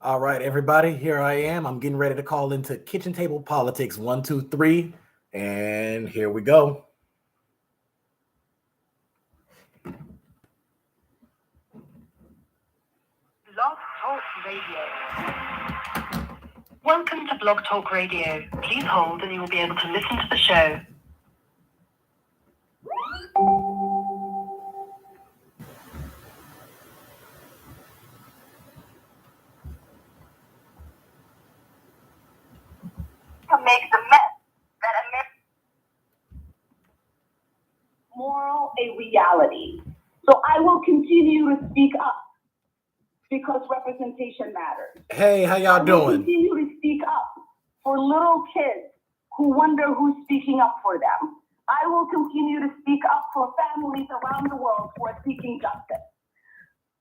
All right, everybody, here I am. I'm getting ready to call into Kitchen Table Politics 1, 2, 3, and here we go. Blog Talk Radio. Welcome to Blog Talk Radio. Please hold and you will be able to listen to the show. To make the mess that moral a reality. So I will continue to speak up because representation matters. Hey, how I y'all will doing? continue to speak up for little kids who wonder who's speaking up for them. I will continue to speak up for families around the world who are seeking justice.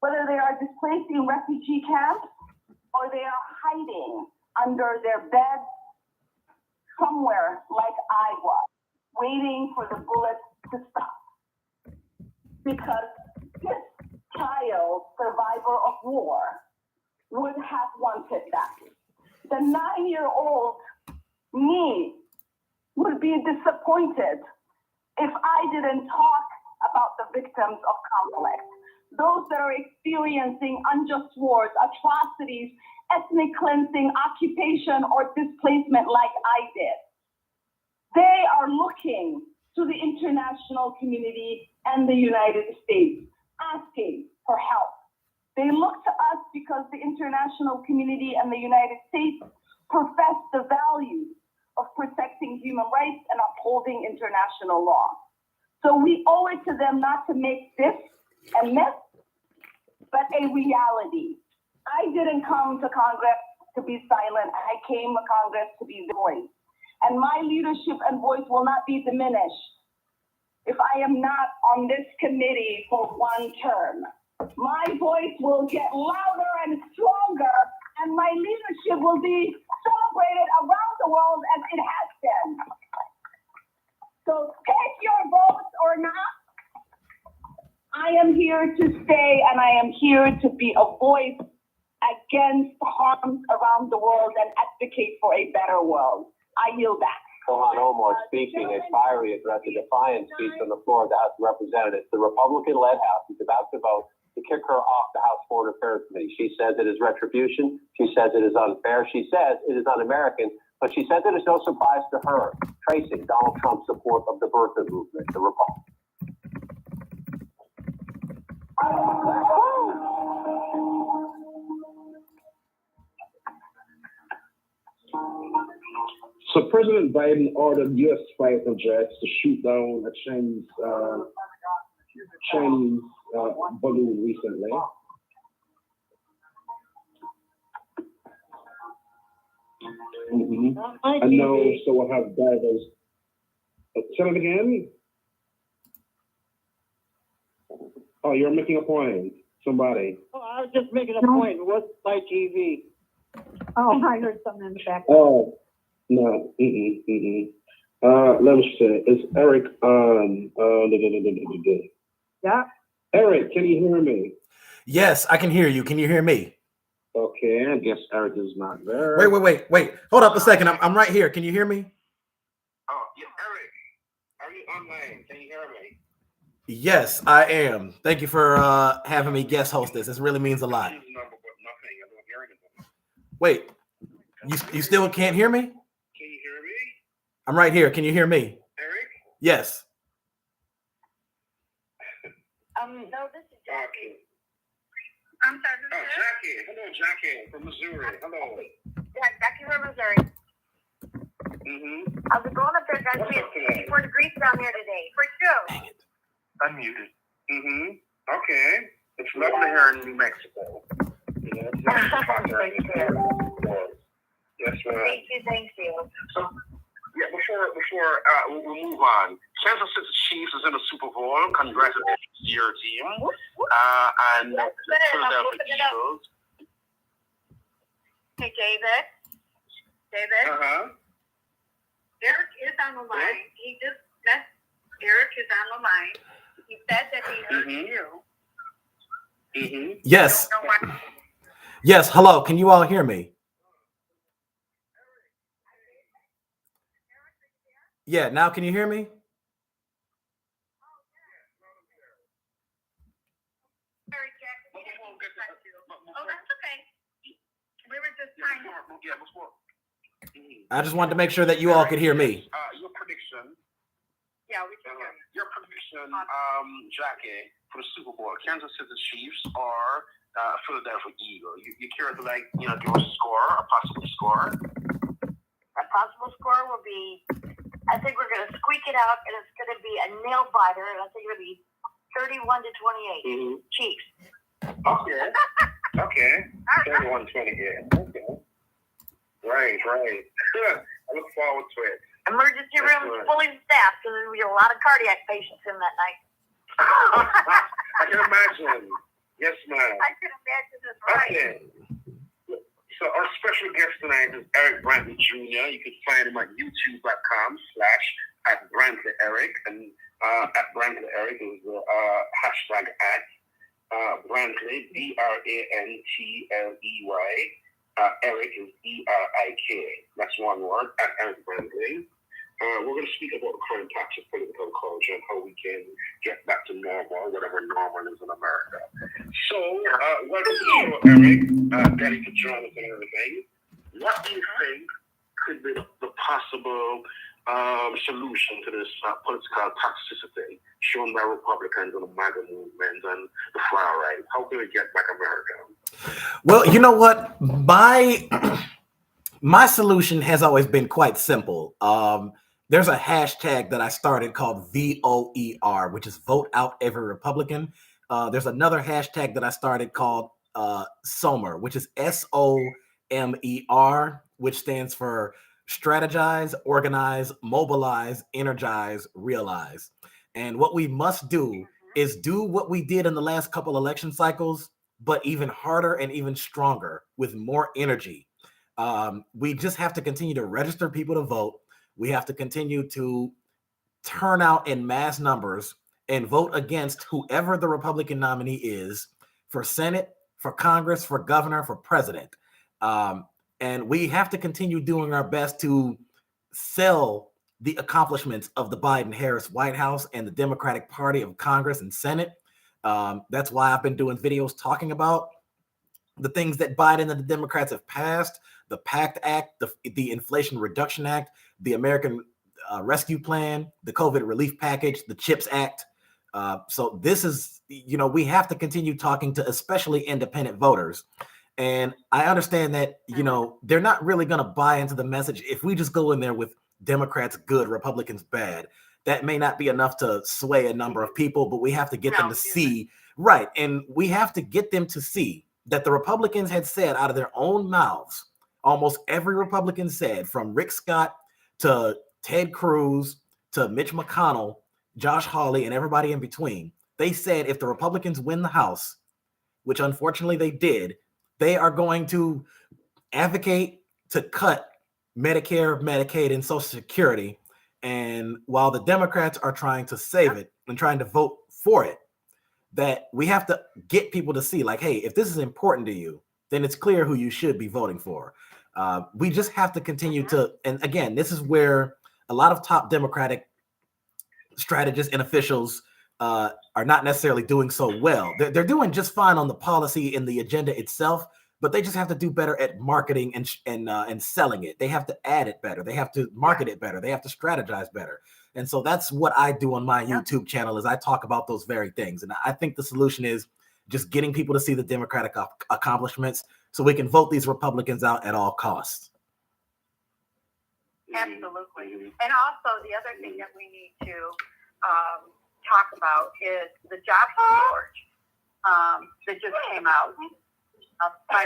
Whether they are displaced in refugee camps or they are hiding under their beds somewhere like I was, waiting for the bullets to stop. Because this child, survivor of war, would have wanted that. The 9-year-old me would be disappointed if I didn't talk about the victims of conflict, those that are experiencing unjust wars, atrocities, ethnic cleansing, occupation, or displacement like I did. They are looking to the international community and the United States, asking for help. They look to us because the international community and the United States profess the values of protecting human rights and upholding international law. So we owe it to them not to make this a myth, but a reality. I didn't come to Congress to be silent. I came to Congress to be the voice. And my leadership and voice will not be diminished if I am not on this committee for one term. My voice will get louder and stronger, and my leadership will be celebrated around the world as it has been. So take your votes or not. I am here to stay, and I am here to be a voice against harms around the world and advocate for a better world. I yield back. Ilhan Omar speaking a fiery address, a defiant speech on the floor of the House of Representatives. The Republican-led House is about to vote to kick her off the House Foreign Affairs Committee. She says it is retribution. She says it is unfair. She says it is un-American. But she says it is no surprise to her, tracing Donald Trump's support of the birther movement, the Republic. So President Biden ordered U.S. fighter jets to shoot down a Chinese balloon recently. And now, so we'll have divers. Say it again. Oh, you're making a point. Somebody. Oh, I was just making a point. What's my TV? Oh, I heard something in the background. Oh, no. Let me see. Is Eric on? Yeah. Eric, can you hear me? Yes, I can hear you. Can you hear me? Okay, I guess Eric is not there. Wait. Hold up a second. I'm right here. Can you hear me? Oh, yeah, Eric, are you online? Can you hear me? Yes, I am. Thank you for having me guest host this. This really means a lot. Wait, you still can't hear me? Can you hear me? I'm right here. Can you hear me? Eric? Yes. No, this is Jackie. I'm sorry. Oh, Jackie. Hello, Jackie from Missouri. Hello. Yeah, Jackie from Missouri. How's it going up there, guys? We have 64 degrees down here today. For sure. Dang it. Unmuted. Okay. It's lovely here in New Mexico. Yeah, it's nice to talk to you. Yes, ma'am. Thank you. So, yeah, before we'll move on. Kansas City Chiefs is in the Super Bowl. Congratulations to your team. And the Philadelphia Eagles. Hey, David. Eric is on the line. He just met. Eric is on the line. He said that he heard you. Yes. I don't know why. Yes, hello. Can you all hear me? Yeah, now can you hear me? Oh, that's okay. We were just trying to. I just wanted to make sure that you all could hear me. Your prediction, Yeah, we can hear you. your prediction, Jackie, for the Super Bowl, Kansas City Chiefs or Philadelphia Eagles? You care to give a score, a possible score? A possible score will be, I think we're going to squeak it out, and it's going to be a nail biter, and I think it'll be 31 to 28. Mm-hmm. Chiefs. Okay. Okay. 31-28. Okay. Right. I look forward to it. Emergency room is fully staffed because there'll be a lot of cardiac patients in that night. I can imagine. Yes, ma'am. I can imagine this, right? Okay. So our special guest tonight is Eric Brantley Jr. You can find him at youtube.com/@BrantleyEric, and @BrantleyEric is the hashtag @Brantley, BRANTLEY. Eric is ERIK. That's one word, @Eric Brantley. We're going to speak about the current types of political culture and how we can get back to normal, whatever normal is in America. So, welcome to the show, Eric. Daddy for joining us and everything. What do you think could be the possible solution to this political toxicity shown by Republicans and the MAGA movement and the far right? How can we get back America? Well, you know what? My solution has always been quite simple. There's a hashtag that I started called VOER, which is Vote Out Every Republican. There's another hashtag that I started called SOMER, which is SOMER, which stands for Strategize, Organize, Mobilize, Energize, Realize. And what we must do is do what we did in the last couple election cycles, but even harder and even stronger with more energy. We just have to continue to register people to vote. We have to continue to turn out in mass numbers and vote against whoever the Republican nominee is for Senate, for Congress, for governor, for president. And we have to continue doing our best to sell the accomplishments of the Biden-Harris White House and the Democratic Party of Congress and Senate. That's why I've been doing videos talking about the things that Biden and the Democrats have passed: the PACT Act, the Inflation Reduction Act, the American Rescue Plan, the COVID relief package, the CHIPS Act. So this is, we have to continue talking to especially independent voters. And I understand that, they're not really going to buy into the message. If we just go in there with Democrats good, Republicans bad, that may not be enough to sway a number of people, but we have to get them to see, right. And we have to get them to see that the Republicans had said out of their own mouths, almost every Republican said, from Rick Scott to Ted Cruz to Mitch McConnell, Josh Hawley, and everybody in between, they said if the Republicans win the House, which unfortunately they did, they are going to advocate to cut Medicare, Medicaid, and Social Security. And while the Democrats are trying to save it and trying to vote for it, that we have to get people to see, like, hey, if this is important to you, then it's clear who you should be voting for. We just have to continue to, and again, this is where a lot of top Democratic strategists and officials are not necessarily doing so well. They're doing just fine on the policy and the agenda itself, but they just have to do better at marketing and selling it. They have to add it better. They have to market it better. They have to strategize better. And so that's what I do on my YouTube channel, is I talk about those very things. And I think the solution is just getting people to see the Democratic accomplishments so we can vote these Republicans out at all costs. Absolutely. And also the other thing that we need to talk about is the jobs report that just came out by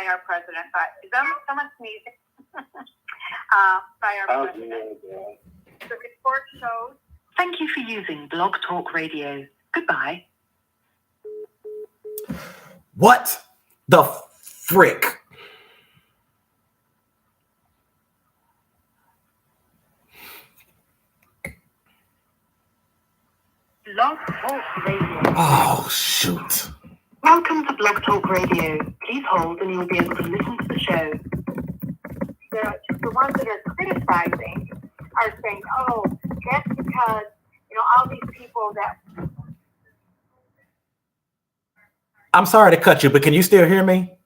our president. Is that someone sneezing? By our president. The report shows. Thank you for using Blog Talk Radio. Goodbye. What the frick? Blog Talk Radio. Oh, shoot. Welcome to Blog Talk Radio. Please hold and you'll be able to listen to the show. The ones that are criticizing are saying, oh, that's because, all these people that. I'm sorry to cut you, but can you still hear me?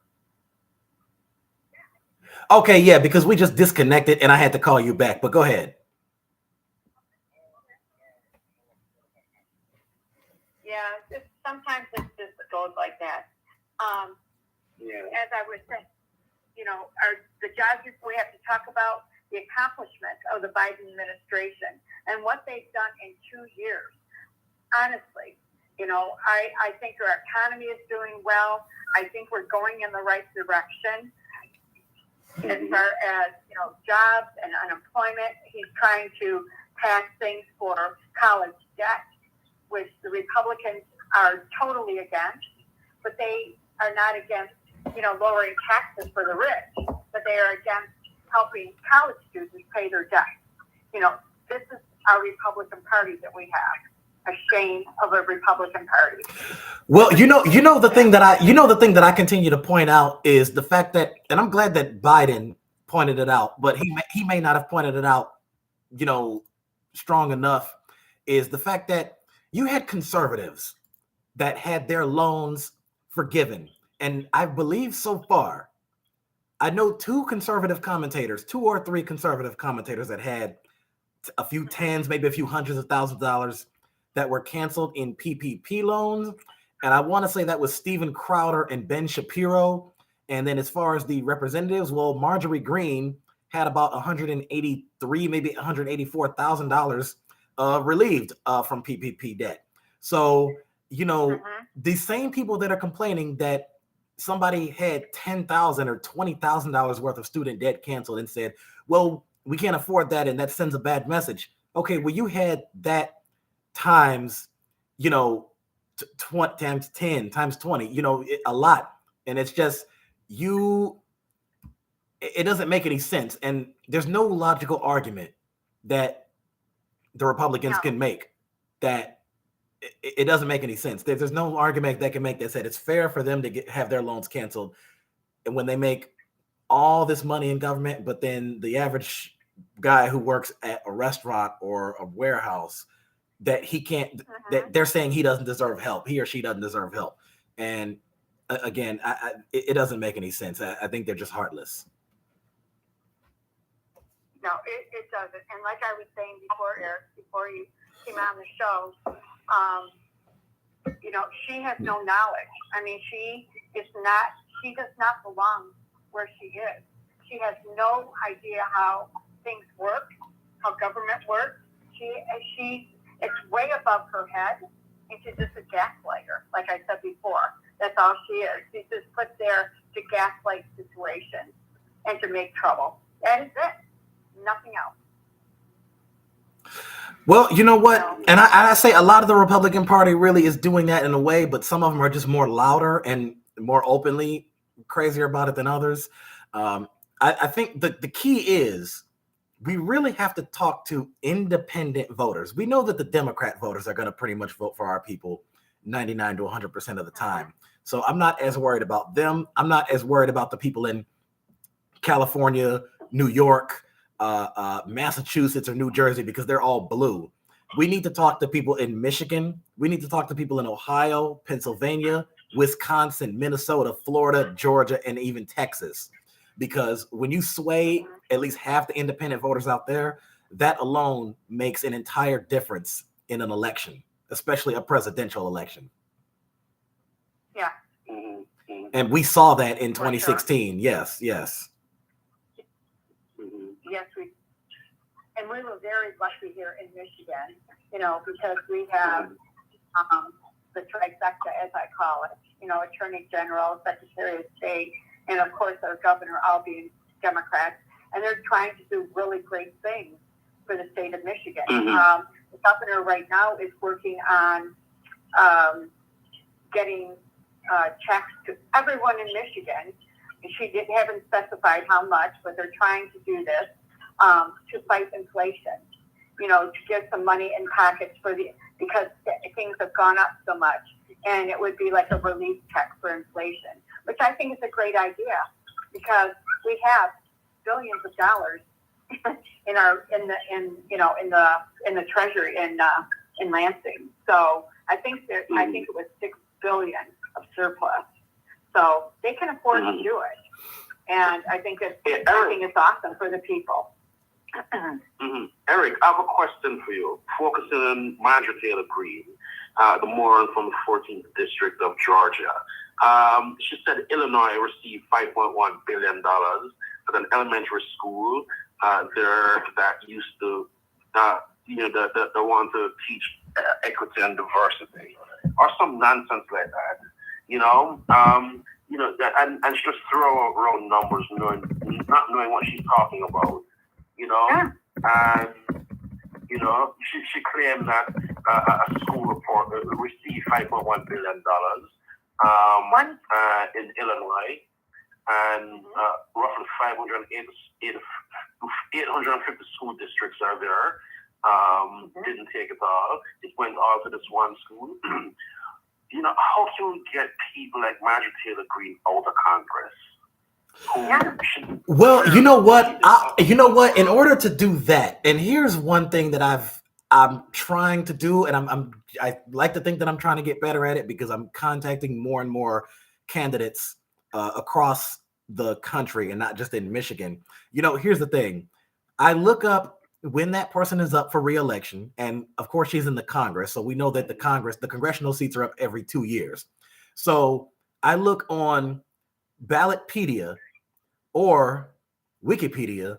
Okay, yeah, because we just disconnected and I had to call you back, but go ahead. Yeah, sometimes it just goes like that. As I was saying, the jobs we have to talk about the accomplishments of the Biden administration and what they've done in 2 years. Honestly, I think our economy is doing well. I think we're going in the right direction. As far as, jobs and unemployment, he's trying to pass things for college debt, which the Republicans are totally against, but they are not against, lowering taxes for the rich, but they are against helping college students pay their debt. This is our Republican Party that we have. A shame of a Republican Party. Well, the thing that I continue to point out is the fact that, and I'm glad that Biden pointed it out, but he may not have pointed it out, strong enough, is the fact that you had conservatives that had their loans forgiven. And I believe so far, I know 2 or 3 conservative commentators that had a few tens, maybe a few hundreds of thousands of dollars that were canceled in PPP loans. And I want to say that was Steven Crowder and Ben Shapiro. And then as far as the representatives, well, Marjorie Greene had about $183, maybe $184,000 relieved from PPP debt. So, the same people that are complaining that somebody had $10,000 or $20,000 worth of student debt canceled and said, well, we can't afford that and that sends a bad message. Okay, well, you had that times, 20 times 10 times 20, a lot. And it's just, it doesn't make any sense. And there's no logical argument that the Republicans can make that it doesn't make any sense. There's no argument they can make that said it's fair for them to have their loans canceled. And when they make all this money in government, but then the average guy who works at a restaurant or a warehouse, that he can't, that they're saying he doesn't deserve help. He or she doesn't deserve help. And again, it doesn't make any sense. I think they're just heartless. No, it doesn't. And like I was saying before, Eric, before you came on the show, she has no knowledge. I mean, she does not belong where she is. She has no idea how things work, how government works. It's way above her head, and she's just a gaslighter, like I said before. That's all she is. She's just put there to gaslight situations and to make trouble. That is it. Nothing else. Well, you know what? And I say a lot of the Republican Party really is doing that in a way, but some of them are just more louder and more openly crazier about it than others. I think the key is we really have to talk to independent voters. We know that the Democrat voters are going to pretty much vote for our people 99 to 100% of the time. So I'm not as worried about them. I'm not as worried about the people in California, New York, Massachusetts, or New Jersey, because they're all blue. We need to talk to people in Michigan. We need to talk to people in Ohio, Pennsylvania, Wisconsin, Minnesota, Florida, Georgia, and even Texas. Because when you sway at least half the independent voters out there, that alone makes an entire difference in an election, especially a presidential election. Yeah. And we saw that in 2016. Sure. Yes. Yes, and we were very lucky here in Michigan, because we have the trifecta, as I call it, Attorney General, Secretary of State, and of course our governor, all being Democrats, and they're trying to do really great things for the state of Michigan. The governor right now is working on getting checks to everyone in Michigan. She haven't specified how much, but they're trying to do this to fight inflation, to get some money in pockets because things have gone up so much. and it would be like a relief check for inflation, which I think is a great idea because we have billions of dollars in the treasury in Lansing. So I think it was $6 billion of surplus. So they can afford to do it, and I think it's awesome for the people. Eric, I have a question for you. Focusing on Marjorie Taylor Greene, the moron from the 14th district of Georgia. She said Illinois received $5.1 billion at an elementary school there that used to, that want to teach equity and diversity, or some nonsense like that. And she just throw around numbers, not knowing what she's talking about. And she claimed that a school report received $5.1 billion in Illinois, and roughly 850 school districts are there. Didn't take it all. It went all to this one school. How can we get people like Marjorie Taylor Greene out of Congress? Well, you know what? In order to do that, and here's one thing that I'm trying to do, and I like to think that I'm trying to get better at it because I'm contacting more and more candidates across the country and not just in Michigan. Here's the thing. I look up when that person is up for re-election, and of course she's in the Congress, so we know that the congressional seats are up every 2 years. So I look on Ballotpedia or Wikipedia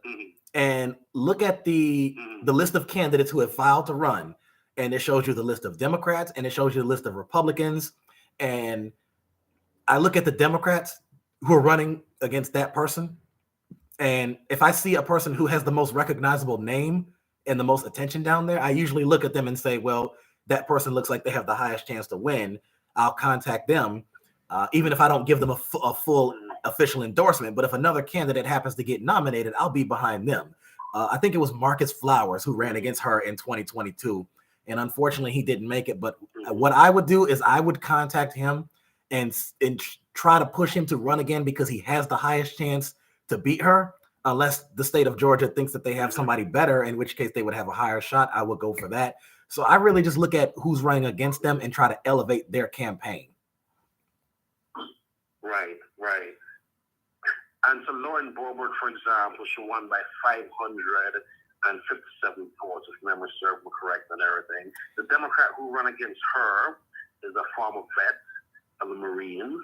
and look at the list of candidates who have filed to run, and it shows you the list of Democrats and it shows you the list of Republicans, and I look at the Democrats who are running against that person, and if I see a person who has the most recognizable name and the most attention down there, I usually look at them and say, well, that person looks like they have the highest chance to win. I'll contact them, even if I don't give them a full official endorsement. But if another candidate happens to get nominated, I'll be behind them. I think it was Marcus Flowers who ran against her in 2022. And unfortunately, he didn't make it. But what I would do is I would contact him and try to push him to run again because he has the highest chance to beat her, unless the state of Georgia thinks that they have somebody better, in which case they would have a higher shot. I would go for that. So I really just look at who's running against them and try to elevate their campaign. Right. And so Lauren Boebert, for example, she won by 557 votes, if memory serves me correct and everything. The Democrat who ran against her is a former vet of the Marines.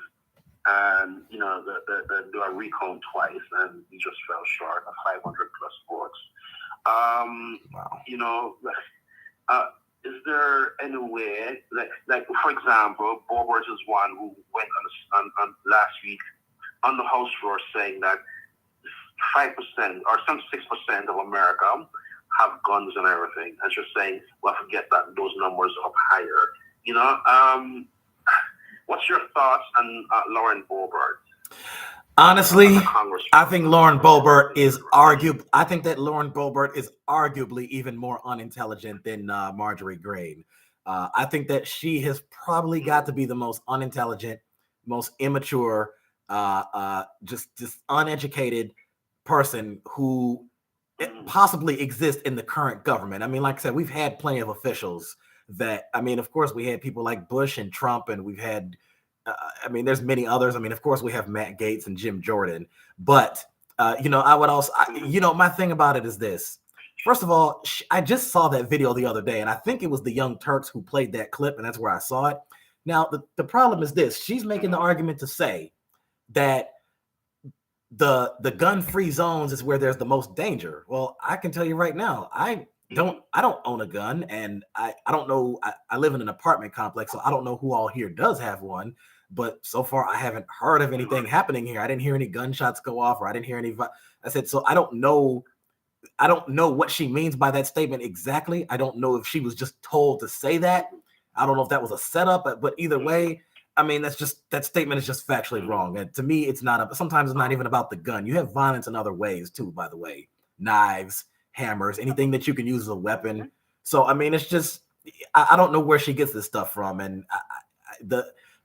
And, do a recount twice, and he just fell short of 500 plus votes. Wow. Is there any way, like for example, Boebert is one who went on last week on the House floor saying that 5% or some 6% of America have guns and everything, and just saying, well, forget that, those numbers up higher. What's your thoughts on Lauren Boebert? Honestly, I think Lauren Boebert is arguably even more unintelligent than Marjorie Greene. I think that she has probably got to be the most unintelligent, most immature, just uneducated person who possibly exists in the current government. I mean, like I said, we've had plenty of officials that, of course, we had people like Bush and Trump, and we've had, there's many others. Of course, we have Matt Gaetz and Jim Jordan. But, I would also, my thing about it is this. First of all, I just saw that video the other day, and I think it was the Young Turks who played that clip, and that's where I saw it. Now, the problem is this. She's making the argument to say that the gun-free zones is where there's the most danger. Well, I can tell you right now, I don't own a gun, and I don't know. I live in an apartment complex, so I don't know who all here does have one. But so far, I haven't heard of anything happening here. I didn't hear any gunshots go off, or I didn't hear any. I said, so I don't know what she means by that statement exactly. I don't know if she was just told to say that. I don't know if that was a setup, but either way, that statement is just factually wrong. And to me, it's not. Sometimes it's not even about the gun. You have violence in other ways too, by the way. Knives, hammers, anything that you can use as a weapon. So it's just I don't know where she gets this stuff from, and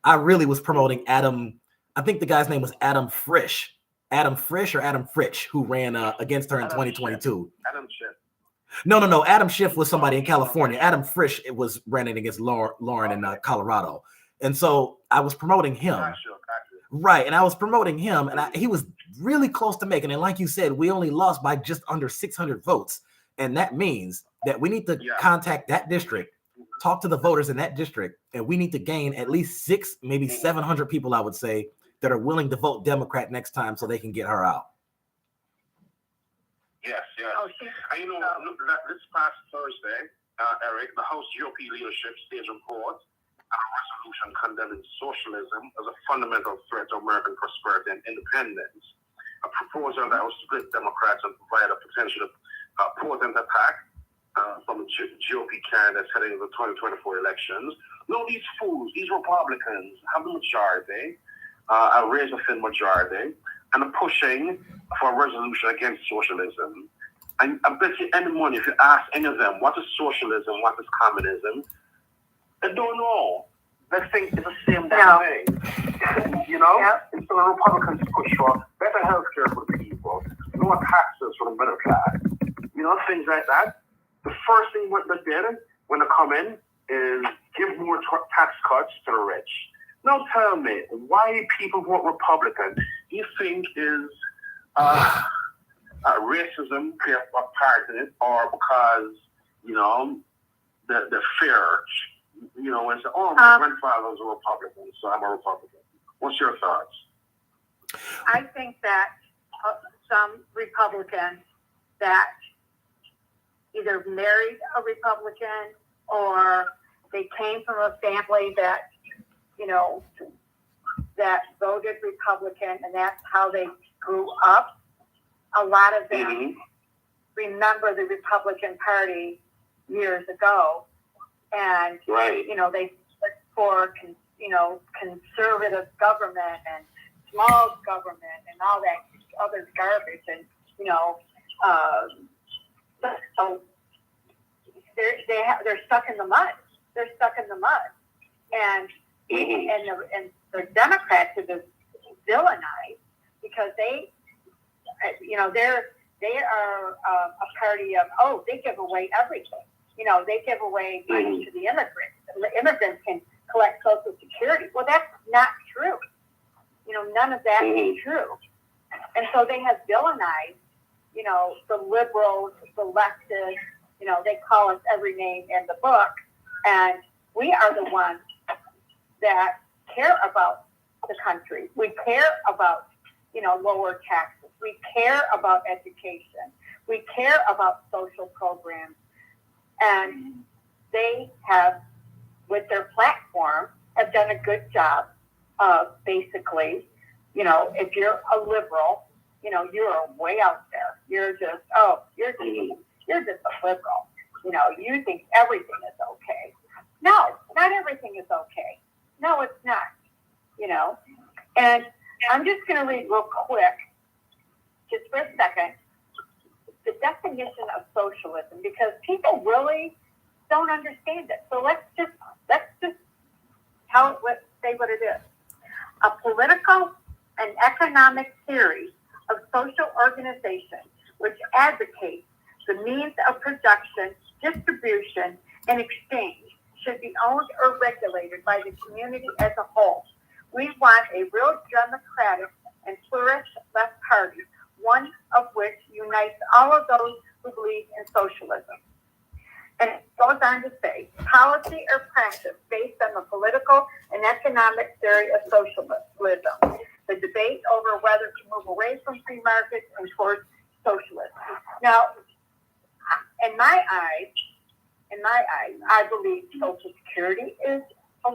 I really was promoting Adam. I think the guy's name was Adam Frisch, who ran against her in 2022. Adam Schiff. No. Adam Schiff was somebody in California. Adam Frisch was running against Lauren in Colorado. And so I was promoting him. Gotcha. Right. And I was promoting him, and he was really close to making it. And like you said, we only lost by just under 600 votes. And that means that we need to contact that district, talk to the voters in that district, and we need to gain at least 600, maybe 700 people, I would say, that are willing to vote Democrat next time so they can get her out. Yes. Oh, And look, this past Thursday, Eric, the House GOP leadership staged report a resolution condemning socialism as a fundamental threat to American prosperity and independence. A proposal that would split Democrats and provide a potential potent attack from GOP candidates heading into the 2024 elections. No, these fools, these Republicans have the majority, a razor-thin majority, and are pushing for a resolution against socialism. And I bet you any money, if you ask any of them, what is socialism, what is communism, they don't know. They think it's the same damn thing. And so the Republicans push for better health care for the people, lower taxes for the middle class, things like that. The first thing what they did when they come in is give more tax cuts to the rich. Now tell me, why people vote Republican? Do you think is racism play a part in it, or because the fear? And say, my grandfather was a Republican, so I'm a Republican. What's your thoughts? I think that some Republicans that either married a Republican or they came from a family that, that voted Republican, and that's how they grew up. A lot of them remember the Republican Party years ago, and they stood for conservative government and small government and all that other garbage, and so they're stuck in the mud. They're stuck in the mud, and the Democrats are just villainized because they are a party of they give away everything. They give away money to the immigrants. The immigrants can collect Social Security. Well, that's not true. None of that is true. And so they have villainized, the liberals, the leftists, they call us every name in the book. And we are the ones that care about the country. We care about, lower taxes. We care about education. We care about social programs. And they have, with their platform, have done a good job of basically, if you're a liberal, you're way out there. You're just a liberal. You think everything is okay. No, not everything is okay. No, it's not. And I'm just going to read real quick, just for a second, the definition of socialism, because people really don't understand it. So let's just say what it is. A political and economic theory of social organization which advocates the means of production, distribution, and exchange should be owned or regulated by the community as a whole. We want a real democratic and pluralist left party, one of which unites all of those who believe in socialism. And it goes on to say, policy or practice based on the political and economic theory of socialism. The debate over whether to move away from free markets and towards socialism. Now, in my eyes, I believe Social Security is a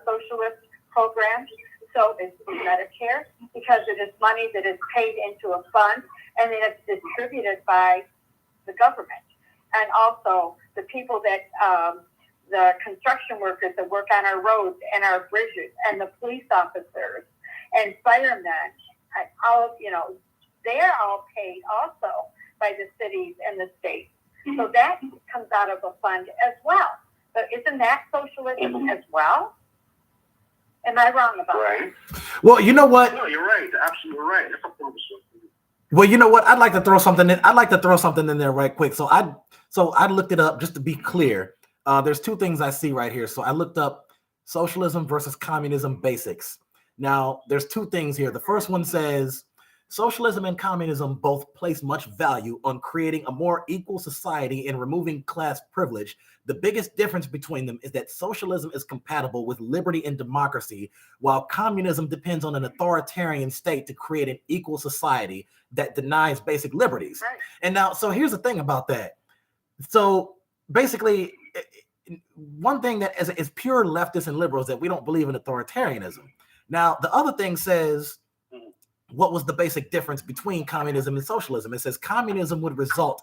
socialist program. So is Medicare, because it is money that is paid into a fund and then it's distributed by the government. And also the people that, the construction workers that work on our roads and our bridges, and the police officers and firemen, and all, they're all paid also by the cities and the states. So that comes out of a fund as well. So isn't that socialism as well? Am I wrong about that? Right. Well, you know what? No, you're right. Absolutely right. That's a problem. Well, you know what? I'd like to throw something in. I'd like to throw something in there right quick. So I looked it up just to be clear. There's two things I see right here. So I looked up socialism versus communism basics. Now, there's two things here. The first one says socialism and communism both place much value on creating a more equal society and removing class privilege. The biggest difference between them is that socialism is compatible with liberty and democracy, while communism depends on an authoritarian state to create an equal society that denies basic liberties. Right. And now, so here's the thing about that. So basically, one thing that is pure leftists and liberals that we don't believe in authoritarianism. Now, the other thing says, what was the basic difference between communism and socialism? It says communism would result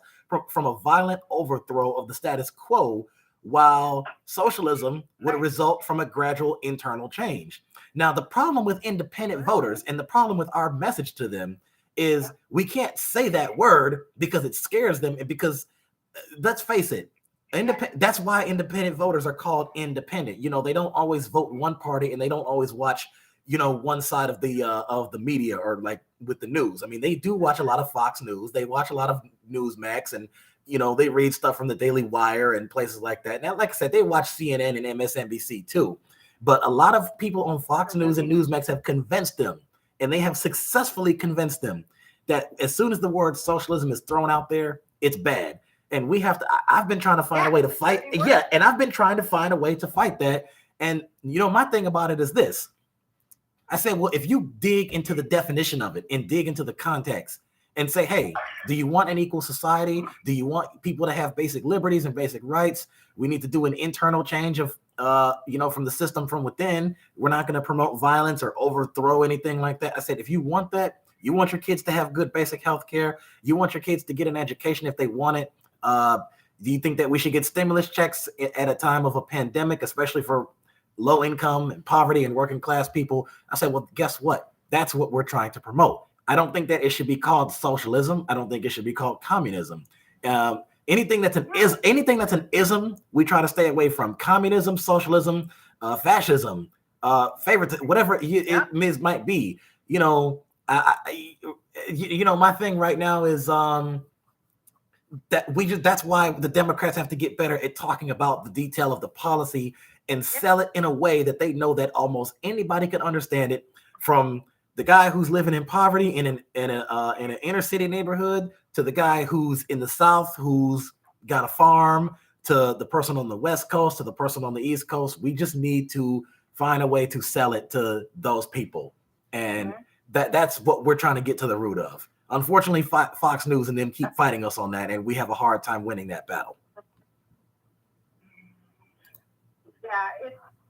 from a violent overthrow of the status quo, while socialism would result from a gradual internal change. Now, the problem with independent voters and the problem with our message to them is we can't say that word because it scares them, and because let's face it, that's why independent voters are called independent. You know, they don't always vote one party, and they don't always watch, you know, one side of the media, or like with the news. I mean, they do watch a lot of Fox News. They watch a lot of Newsmax, and, you know, they read stuff from the Daily Wire and places like that. Now, like I said, they watch CNN and MSNBC too. But a lot of people on Fox News and Newsmax have convinced them, and they have successfully convinced them, that as soon as the word socialism is thrown out there, it's bad. And we have to, I've been trying to find a way to fight. Yeah. And I've been trying to find a way to fight that. And, you know, my thing about it is this. I said, well, if you dig into the definition of it and dig into the context and say, hey, do you want an equal society? Do you want people to have basic liberties and basic rights? We need to do an internal change of, you know, from the system from within. We're not going to promote violence or overthrow anything like that. I said, if you want that, you want your kids to have good basic health care, you want your kids to get an education if they want it. Do you think that we should get stimulus checks at a time of a pandemic, especially for low income and poverty and working class people? I said, well, guess what? That's what we're trying to promote. I don't think that it should be called socialism. I don't think it should be called communism. Anything that's an ism, we try to stay away from. Communism, socialism, fascism, favorite, whatever it might be. You know, you know, my thing right now is that's why the Democrats have to get better at talking about the detail of the policy and sell it in a way that they know that almost anybody can understand it, from the guy who's living in poverty in an inner city neighborhood to the guy who's in the South who's got a farm, to the person on the West Coast, to the person on the East Coast. We just need to find a way to sell it to those people. And that's what we're trying to get to the root of. Unfortunately, Fox News and them keep fighting us on that, and we have a hard time winning that battle. Yeah,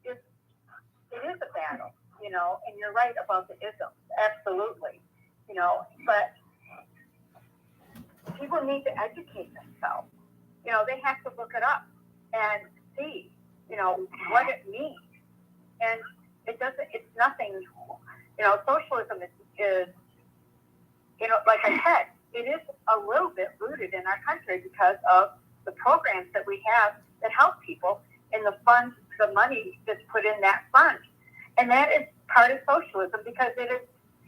it is a battle, you know, and you're right about the isms, absolutely, you know, but people need to educate themselves. You know, they have to look it up and see, you know, what it means. And it's nothing, you know, socialism is, you know, like I said, it is a little bit rooted in our country because of the programs that we have that help people, and the funds, the money that's put in that fund. And that is part of socialism because it is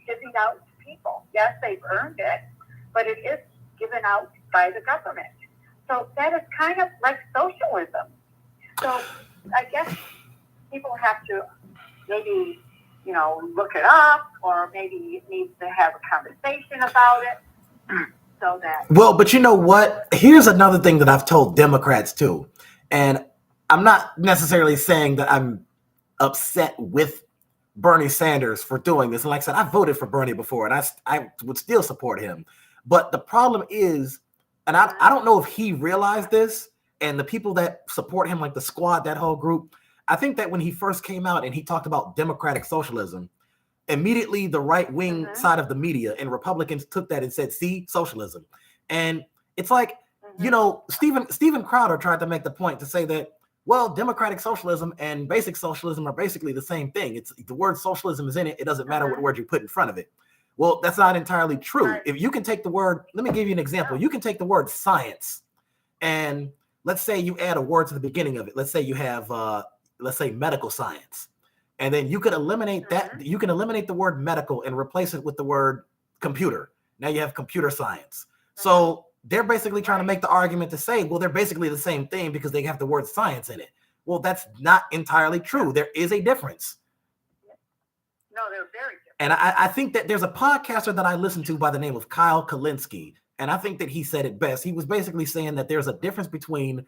giving out to people. Yes, they've earned it, but it is given out by the government. So that is kind of like socialism. So I guess people have to maybe, you know, look it up, or maybe it needs to have a conversation about it. So that. Well, but you know what? Here's another thing that I've told Democrats too. And I'm not necessarily saying that I'm upset with Bernie Sanders for doing this. And like I said, I voted for Bernie before, and I would still support him. But the problem is, and I don't know if he realized this, and the people that support him, like the Squad, that whole group, I think that when he first came out and he talked about democratic socialism, immediately the right-wing side of the media and Republicans took that and said, see, socialism. And it's like, you know, Steven Crowder tried to make the point to say that, well, democratic socialism and basic socialism are basically the same thing. It's the word socialism is in it. It doesn't matter what word you put in front of it. Well, that's not entirely true. If you can take the word, let me give you an example. You can take the word science, and let's say you add a word to the beginning of it. Let's say you have, let's say medical science, and then you could eliminate that. You can eliminate the word medical and replace it with the word computer. Now you have computer science. So they're basically trying to make the argument to say, well, they're basically the same thing because they have the word science in it. Well, that's not entirely true. There is a difference. No, they're very different. And I think that there's a podcaster that I listen to by the name of Kyle Kalinske, and I think that he said it best. He was basically saying that there's a difference between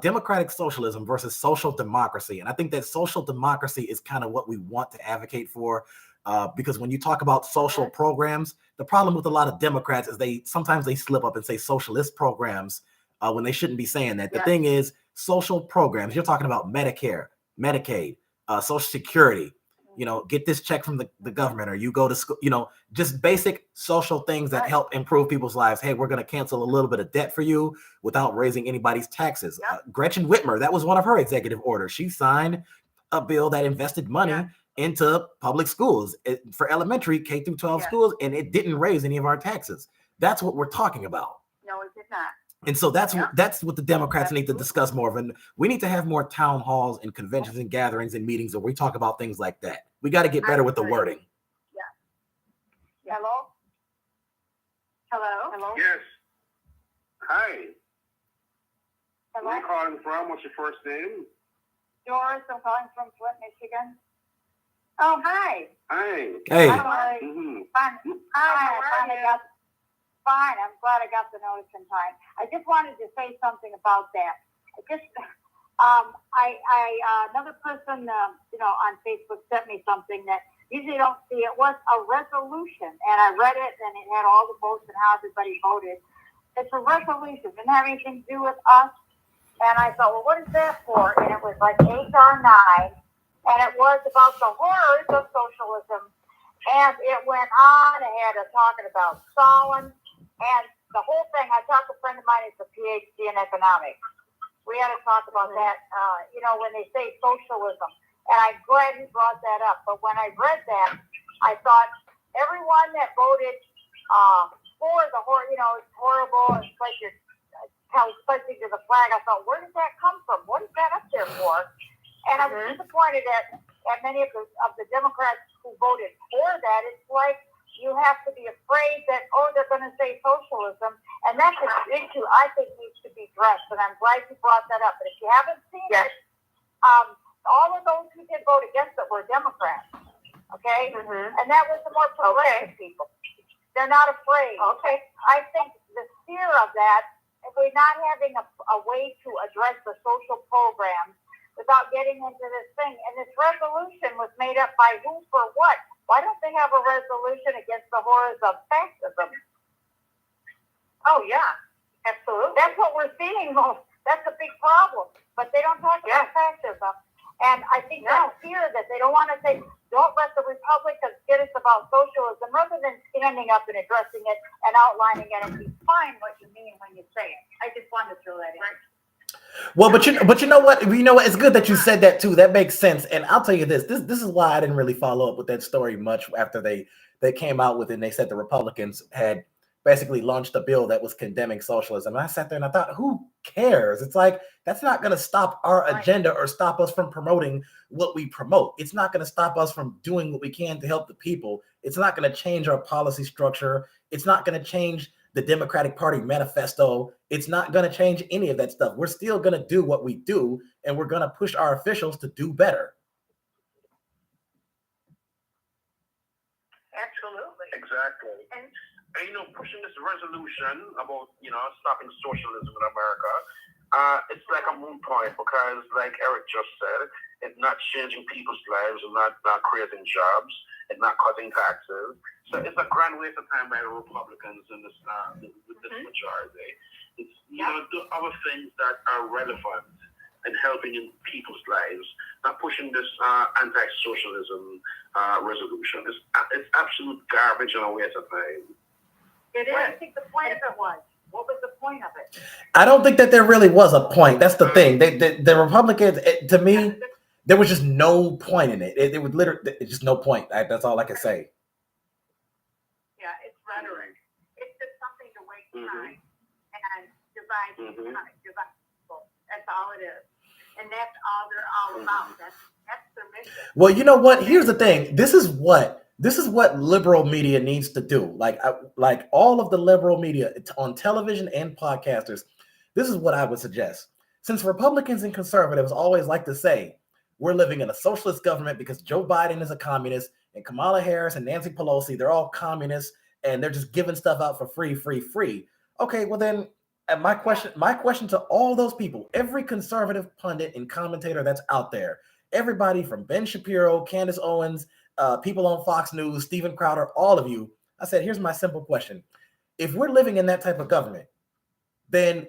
democratic socialism versus social democracy. And I think that social democracy is kind of what we want to advocate for, because when you talk about social programs, the problem with a lot of Democrats is sometimes they slip up and say socialist programs when they shouldn't be saying that. The thing is, social programs, you're talking about Medicare, Medicaid, Social Security, get this check from the government, or you go to school, just basic social things that help improve people's lives. Hey, we're going to cancel a little bit of debt for you without raising anybody's taxes. Gretchen Whitmer, that was one of her executive orders. She signed a bill that invested money into public schools for elementary K through 12 schools, and it didn't raise any of our taxes. That's what we're talking about. No, it did not. And so that's what the Democrats need to discuss more of. And we need to have more town halls and conventions and gatherings and meetings where we talk about things like that. We got to get better with the wording. Hello? Hello? Hello? Yes. Hi. Hello? Where are you calling from? What's your first name? Doris, I'm calling from Flint, Michigan. Oh, hi. Hi. Hey. Hi. Mm-hmm. Hi, how are you? Fine. I'm glad I got the notice in time. I just wanted to say something about that. Another person, on Facebook sent me something that usually don't see. It was a resolution, and I read it, and it had all the votes and how everybody voted. It's a resolution. It didn't have anything to do with us. And I thought, well, what is that for? And it was like HR 9, and it was about the horrors of socialism. And it went on ahead of talking about Stalin. And the whole thing, I talked to a friend of mine who's a PhD in economics. We had to talk about that, when they say socialism. And I'm glad he brought that up. But when I read that, I thought everyone that voted for the horror, it's horrible. It's like you're pledging to the flag. I thought, where did that come from? What is that up there for? And I was disappointed at many of the Democrats who voted for that. It's like, you have to be afraid that, they're going to say socialism. And that's an issue I think needs to be addressed. And I'm glad you brought that up. But if you haven't seen it, all of those who did vote against it were Democrats. Okay? And that was the more progressive people. They're not afraid. Okay. I think the fear of that, if we're not having a way to address the social programs without getting into this thing, and this resolution was made up by who for what? Why don't they have a resolution against the horrors of fascism? Oh, yeah, absolutely. That's what we're seeing most. That's a big problem. But they don't talk about fascism. And I think that fear that they don't want to say, don't let the Republicans get us about socialism, rather than standing up and addressing it and outlining it and define what you mean when you say it. I just wanted to throw that in. Well, but you know what? It's good that you said that too. That makes sense. And I'll tell you this is why I didn't really follow up with that story much after they came out with it, and they said the Republicans had basically launched a bill that was condemning socialism. And I sat there and I thought, who cares? It's like, that's not going to stop our agenda or stop us from promoting what we promote. It's not going to stop us from doing what we can to help the people. It's not going to change our policy structure. It's not going to change the Democratic Party manifesto. It's not going to change any of that stuff. We're still going to do what we do, and we're going to push our officials to do better. Absolutely. Exactly. And pushing this resolution about, stopping socialism in America, it's like a moot point, because like Eric just said, it's not changing people's lives, and not creating jobs, and not cutting taxes. So it's a grand waste of time by the Republicans in this majority. It's do other things that are relevant and helping in people's lives, not pushing this anti-socialism resolution. It's absolute garbage and a waste of time. It is. What do you think the point of it was? What was the point of it? I don't think that there really was a point. That's the thing. The Republicans, to me, there was just no point in it. It would literally, just no point. That's all I can say. Yeah, it's rhetoric. It's just something to waste time. And divide people. That's all it is. And that's all they're all about. That's their mission. Well, you know what? Here's the thing. This is what liberal media needs to do. Like all of the liberal media on television and podcasters. This is what I would suggest. Since Republicans and conservatives always like to say we're living in a socialist government because Joe Biden is a communist and Kamala Harris and Nancy Pelosi, they're all communists and they're just giving stuff out for free. Okay, well then my question to all those people, every conservative pundit and commentator that's out there, everybody from Ben Shapiro, Candace Owens, people on Fox News, Steven Crowder, all of you, I said, here's my simple question. If we're living in that type of government, then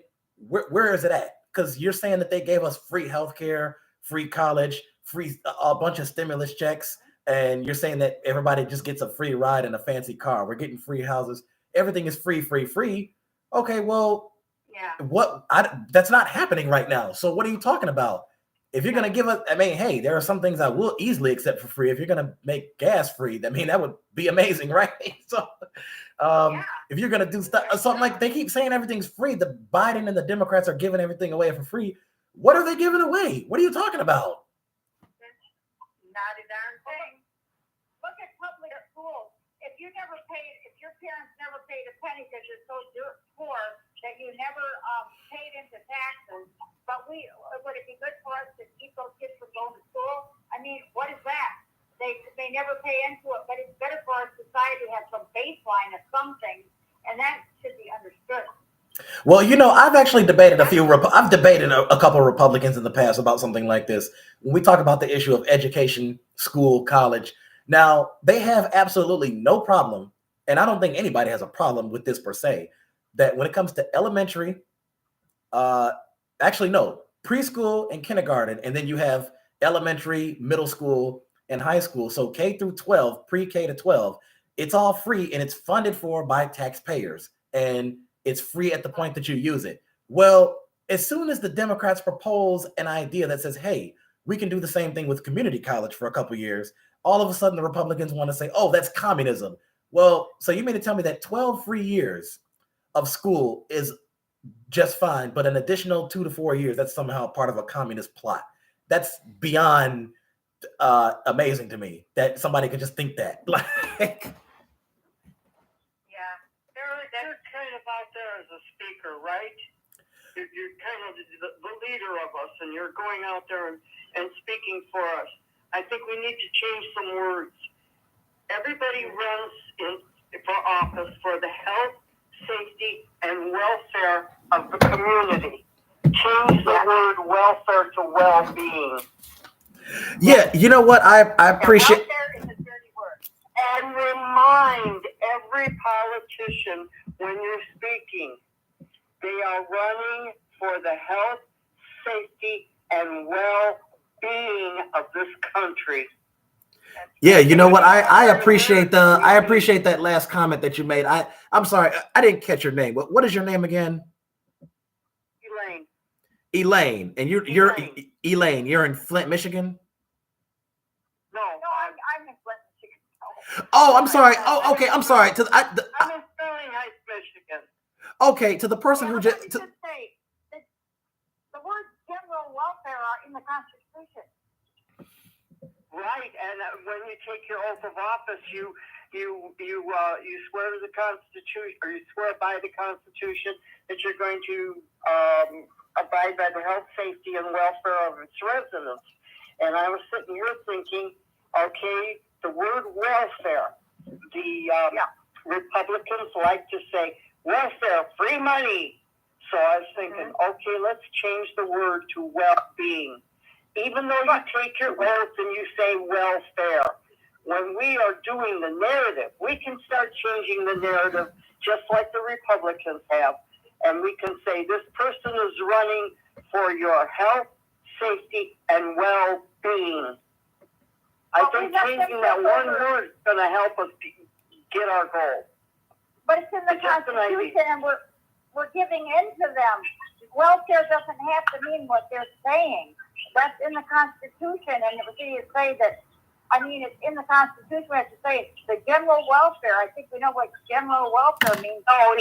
where is it at? Because you're saying that they gave us free healthcare, free college, free a bunch of stimulus checks, and you're saying that everybody just gets a free ride in a fancy car. We're getting free houses. Everything is free. Okay, well, that's not happening right now. So what are you talking about? If you're going to give us, I mean, hey, there are some things I will easily accept for free. If you're going to make gas free, I mean, that would be amazing, right? So if you're going to do stuff, something like they keep saying everything's free, the Biden and the Democrats are giving everything away for free. What are they giving away? What are you talking about? Not a darn thing. Look at public schools. If your parents never paid a penny because you're so poor that you never paid into taxes, but would it be good for us to keep those kids from going to school? I mean, what is that? They never pay into it, but it's better for our society to have some baseline of something, and that should be understood. Well, you know, I've actually debated I've debated a couple of Republicans in the past about something like this. When we talk about the issue of education, school, college, now they have absolutely no problem, and I don't think anybody has a problem with this per se, that when it comes to elementary, preschool and kindergarten, and then you have elementary, middle school, and high school. So K through 12, pre-K to 12, it's all free and it's funded for by taxpayers. And it's free at the point that you use it. Well, as soon as the Democrats propose an idea that says, hey, we can do the same thing with community college for a couple of years, all of a sudden the Republicans want to say, oh, that's communism. Well, so you mean to tell me that 12 free years of school is just fine, but an additional 2 to 4 years, that's somehow part of a communist plot. That's beyond amazing to me that somebody could just think that. You're kind of out there as a speaker, right? You're kind of the leader of us, and you're going out there and speaking for us. I think we need to change some words. Everybody runs for office for the health, safety, and welfare of the community. Change the word welfare to well-being. Yeah, you know what? I appreciate. Welfare is a dirty word. And remind every politician when you're speaking, they are running for the health, safety, and well-being of this country. Yeah, you know what? I appreciate that last comment that you made. I'm sorry, I didn't catch your name. What is your name again? Elaine, and you're Elaine. You're in Flint, Michigan. No, I'm in Flint, Michigan. Oh, I'm sorry. Oh, okay. I'm sorry. I'm in Sterling Heights, Michigan. Okay, to the person who just. Say the words general welfare are in the Constitution. Right, and when you take your oath of office, you swear to the Constitution, or you swear by the Constitution that you're going to abide by the health, safety, and welfare of its residents. And I was sitting here thinking, okay, the word welfare, the Republicans like to say welfare, free money. So I was thinking, okay, let's change the word to well-being. Even though you take your oath and you say welfare, when we are doing the narrative, we can start changing the narrative just like the Republicans have. And we can say this person is running for your health, safety, and well-being. I think changing that one word is going to help us get our goal. But it's in the Constitution, and we're giving in to them. Welfare doesn't have to mean what they're saying. That's in the Constitution, and it was you say that I mean, it's in the Constitution. We have to say it. The general welfare. I think we know what general welfare means. No.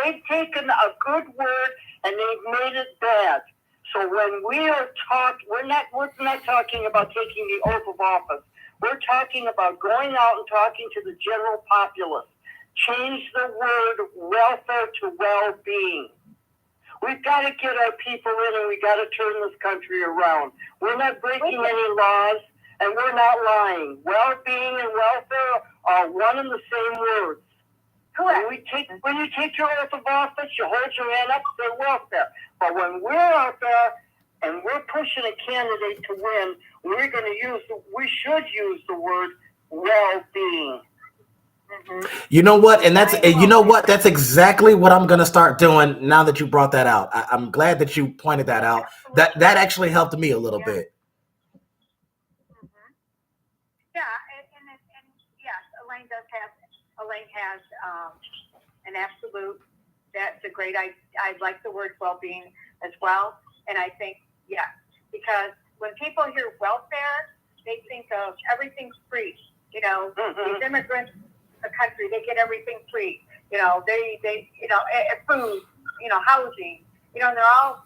They've taken a good word and they've made it bad. So when we are we're not talking about taking the oath of office. We're talking about going out and talking to the general populace. Change the word welfare to well-being. We've got to get our people in and we've got to turn this country around. We're not breaking any laws and we're not lying. Well-being and welfare are one and the same words. Correct. When you take your oath of office, you hold your hand up for welfare. But when we're out there and we're pushing a candidate to win, we should use the word well-being. Mm-hmm. You know what? And that's That's exactly what I'm gonna start doing now that you brought that out. I'm glad that you pointed that out. That actually helped me a little bit. Mm-hmm. Yeah, and yes, Elaine has an absolute. That's a great. I like the word well-being as well, and I think because when people hear welfare, they think of everything's free. You know, these immigrants. The country, they get everything free. You know, they food, housing. You know, they're all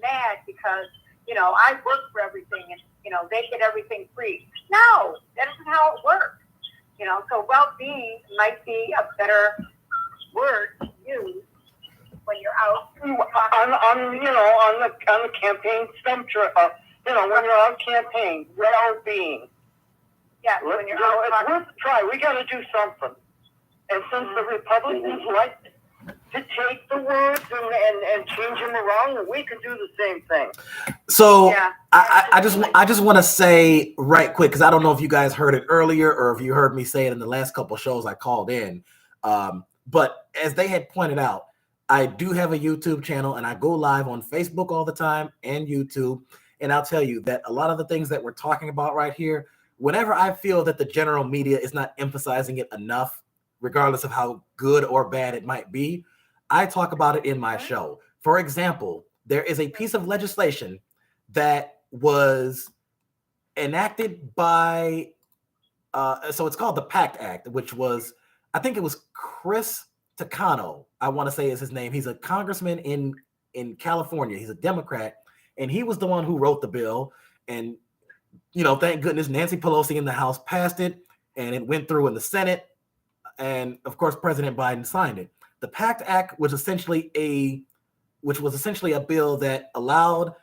mad because I work for everything and they get everything free. No, that isn't how it works. So well-being might be a better word to use when you're out on the campaign stump. When you're on campaign, well-being. Yeah, when you're out. It's worth a try. We got to do something. And since the Republicans like to take the words and change them around, we can do the same thing. So I just want to say right quick, because I don't know if you guys heard it earlier or if you heard me say it in the last couple of shows I called in. But as they had pointed out, I do have a YouTube channel and I go live on Facebook all the time and YouTube. And I'll tell you that a lot of the things that we're talking about right here, whenever I feel that the general media is not emphasizing it enough, regardless of how good or bad it might be, I talk about it in my show. For example, there is a piece of legislation that was enacted by, so it's called the PACT Act, which was, I think it was Chris Takano, I want to say is his name. He's a congressman in California. He's a Democrat, and he was the one who wrote the bill. And thank goodness Nancy Pelosi in the House passed it and it went through in the Senate. And of course, President Biden signed it. The PACT Act was essentially a bill that allowed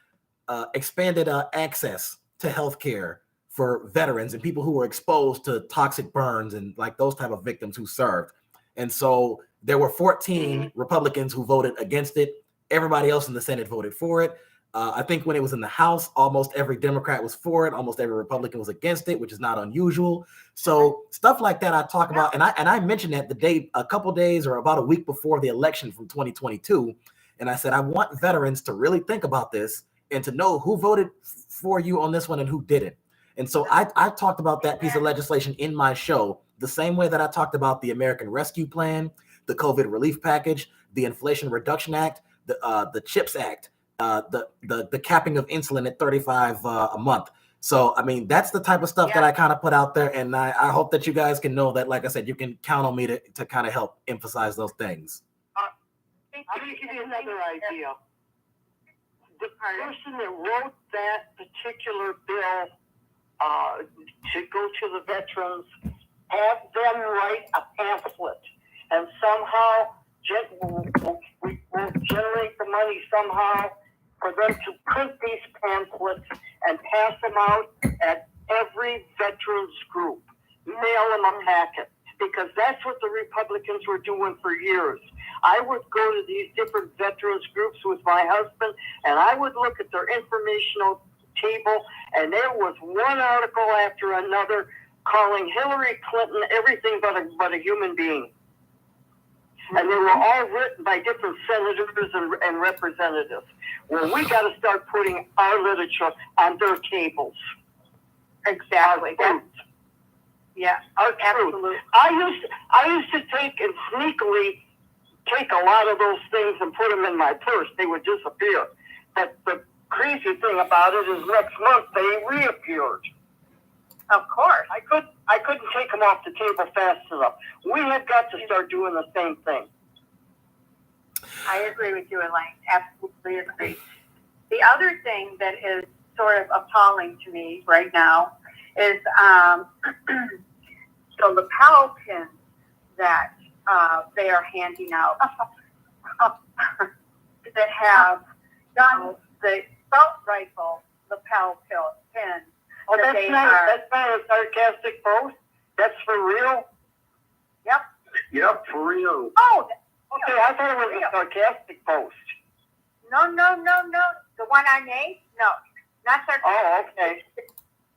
expanded access to healthcare for veterans and people who were exposed to toxic burns and like those type of victims who served. And so there were 14 Republicans who voted against it. Everybody else in the Senate voted for it. I think when it was in the House, almost every Democrat was for it. Almost every Republican was against it, which is not unusual. So stuff like that I talk about. And I mentioned that a couple days or about a week before the election from 2022. And I said, I want veterans to really think about this and to know who voted for you on this one and who didn't. And so I talked about that piece of legislation in my show, the same way that I talked about the American Rescue Plan, the COVID relief package, the Inflation Reduction Act, the CHIPS Act, the capping of insulin at $35 a month. So, I mean, that's the type of stuff that I kind of put out there. And I hope that you guys can know that, like I said, you can count on me to kind of help emphasize those things. I'm going to give you another idea. The person that wrote that particular bill to go to the veterans, have them write a pamphlet and somehow we'll generate the money somehow for them to print these pamphlets and pass them out at every veterans group. Mail them a packet, because that's what the Republicans were doing for years. I would go to these different veterans groups with my husband, and I would look at their informational table, and there was one article after another calling Hillary Clinton everything but a human being. And they were all written by different senators and representatives. Well, we got to start putting our literature on their tables. Exactly. Yeah, absolutely. I used to take and sneakily take a lot of those things and put them in my purse. They would disappear. But crazy thing about it is next month they reappeared. Of course. I couldn't take them off the table fast enough. We have got to start doing the same thing. I agree with you, Elaine. Absolutely agree. The other thing that is sort of appalling to me right now is the lapel pins that they are handing out that have done the assault rifle lapel pin. Oh, that's not a sarcastic post. That's for real. Yep. Yep, for real. Oh, Okay, I thought it was a sarcastic post. no. The one I made? No, not sarcastic. Oh, okay.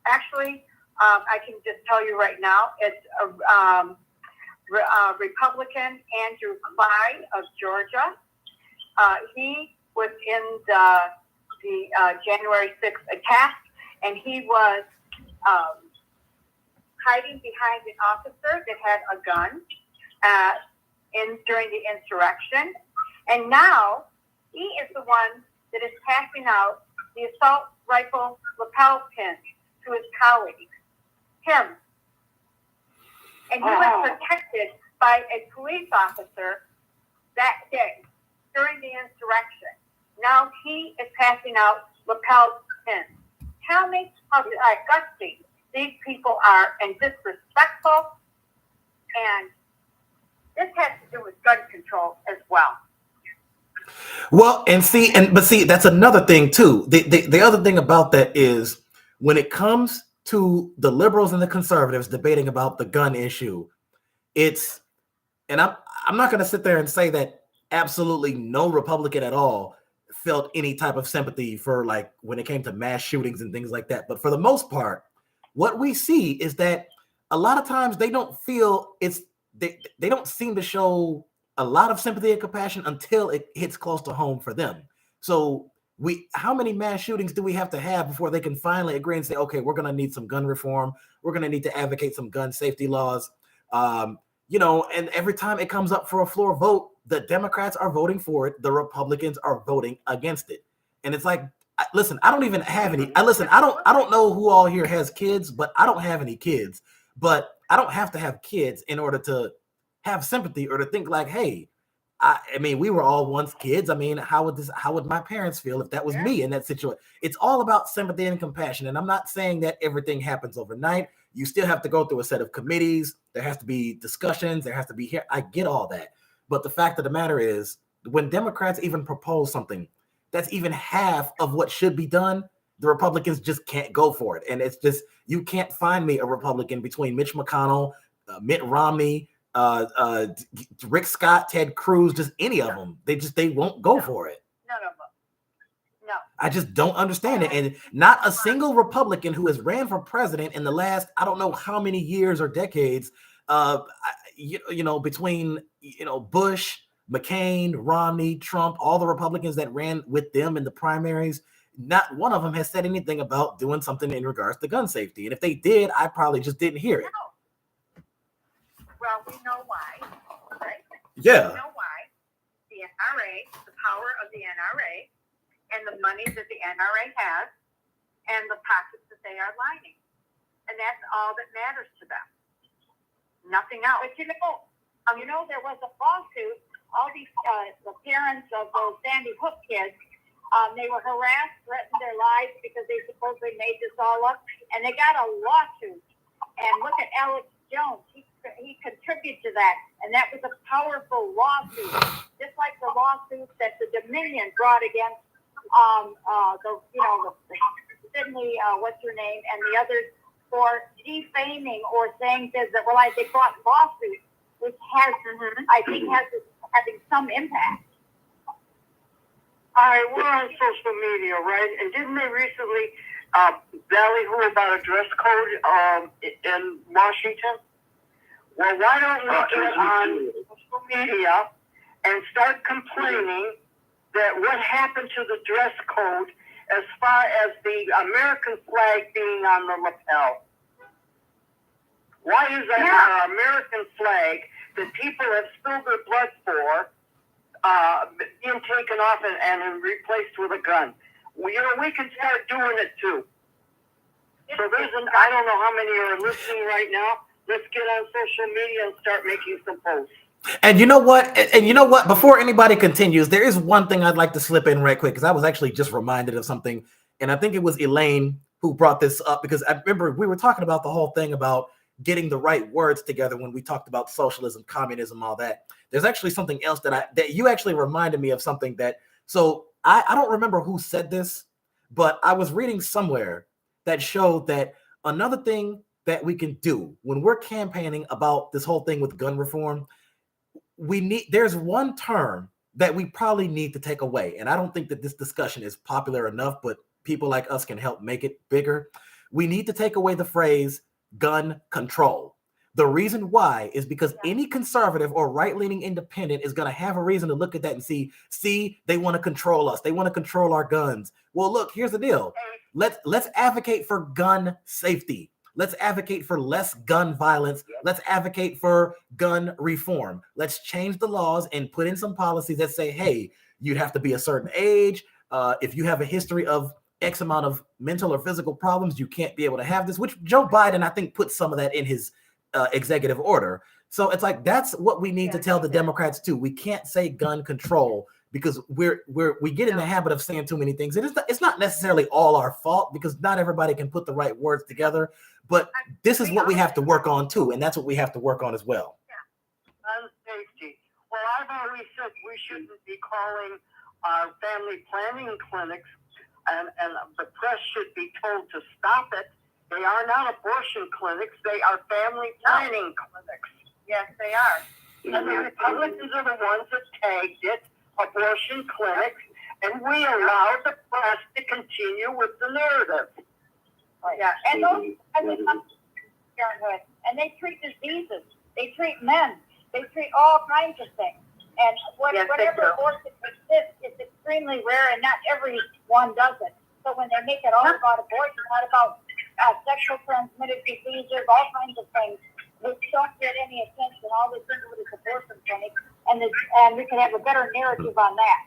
Actually, I can just tell you right now, it's Republican Andrew Clyde of Georgia. He was in the January 6th attack, and he was hiding behind an officer that had a gun during the insurrection. And now he is the one that is passing out the assault rifle lapel pins to his colleagues. Him. And he was protected by a police officer that day during the insurrection. Now he is passing out lapel pins. Tell me how disgusting these people are and disrespectful. And this has to do with gun control as well. Well, but see, that's another thing too. The other thing about that is when it comes to the liberals and the conservatives debating about the gun issue, and I'm not going to sit there and say that absolutely no Republican at all felt any type of sympathy for, like, when it came to mass shootings and things like that. But for the most part, what we see is that a lot of times they don't feel they don't seem to show a lot of sympathy and compassion until it hits close to home for them. So how many mass shootings do we have to have before they can finally agree and say, okay, we're going to need some gun reform. We're going to need to advocate some gun safety laws. And every time it comes up for a floor vote, the Democrats are voting for it. The Republicans are voting against it. And it's like, listen, I don't even have any. I don't know who all here has kids, but I don't have any kids. But I don't have to have kids in order to have sympathy or to think like, hey, I mean, we were all once kids. I mean, how would my parents feel if that was me in that situation? It's all about sympathy and compassion. And I'm not saying that everything happens overnight. You still have to go through a set of committees. There has to be discussions. There has to be here. I get all that. But the fact of the matter is, when Democrats even propose something that's even half of what should be done, the Republicans just can't go for it. And it's just, you can't find me a Republican between Mitch McConnell, Mitt Romney, Rick Scott, Ted Cruz, just any of them. They won't go for it. No. I just don't understand it. And not a single Republican who has ran for president in the last, I don't know how many years or decades, between, Bush, McCain, Romney, Trump, all the Republicans that ran with them in the primaries, not one of them has said anything about doing something in regards to gun safety. And if they did, I probably just didn't hear it. Well, we know why, right? Yeah. We know why. The NRA, the power of the NRA, and the money that the NRA has, and the pockets that they are lining. And that's all that matters to them. Nothing else. But there was a lawsuit. All these the parents of those Sandy Hook kids, they were harassed, threatened their lives because they supposedly made this all up, and they got a lawsuit. And look at Alex Jones. He contributed to that, and that was a powerful lawsuit, just like the lawsuit that the Dominion brought against the Sydney, what's her name, and the others for defaming or saying things that were like they brought lawsuits, which has, I think, having some impact. All right, we're on social media, right? And didn't they recently ballyhoo about a dress code in Washington? Well, why don't we get on social media and start complaining that what happened to the dress code as far as the American flag being on the lapel? Why is that our American flag that people have spilled their blood for being taken off and replaced with a gun? we can start doing it too. So I don't know how many are listening right now. Let's get on social media and start making some posts. And you know what? And you know what? Before anybody continues, there is one thing I'd like to slip in right quick, because I was actually just reminded of something. And I think it was Elaine who brought this up, because I remember we were talking about the whole thing about getting the right words together when we talked about socialism, communism, all that. There's actually something else that you actually reminded me of something that, so I don't remember who said this, but I was reading somewhere that showed that another thing that we can do when we're campaigning about this whole thing with gun reform, there's one term that we probably need to take away. And I don't think that this discussion is popular enough, but people like us can help make it bigger. We need to take away the phrase gun control. The reason why is because any conservative or right-leaning independent is going to have a reason to look at that and see, they want to control us. They want to control our guns. Well, look, here's the deal. Let's advocate for gun safety. Let's advocate for less gun violence. Let's advocate for gun reform. Let's change the laws and put in some policies that say, hey, you'd have to be a certain age. If you have a history of X amount of mental or physical problems, you can't be able to have this, which Joe Biden, I think, put some of that in his executive order. So it's like, that's what we need to tell the Democrats too. We can't say gun control, because we get in the habit of saying too many things. And it's not necessarily all our fault, because not everybody can put the right words together. But this is what we have to work on too, and that's what we have to work on as well. On safety. Well, I've always said we shouldn't be calling our family planning clinics, and the press should be told to stop it. They are not abortion clinics; they are family planning clinics. Yes, they are. And the Republicans are the ones that tagged it abortion clinics, and we allow the press to continue with the narrative. Yeah, and they come to Parenthood, and they treat diseases, they treat men, they treat all kinds of things. And whatever abortion exists is extremely rare, and not everyone does it. So when they make it all about abortion, not about sexual transmitted diseases, all kinds of things, which don't get any attention, all they think of it is abortion clinic, and we can have a better narrative on that.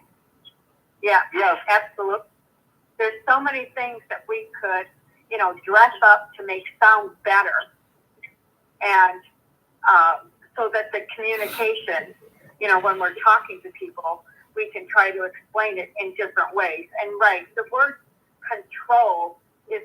Yeah, yes, Absolutely. There's so many things that we could, dress up to make sound better, and so that the communication, when we're talking to people, we can try to explain it in different ways. And the word control is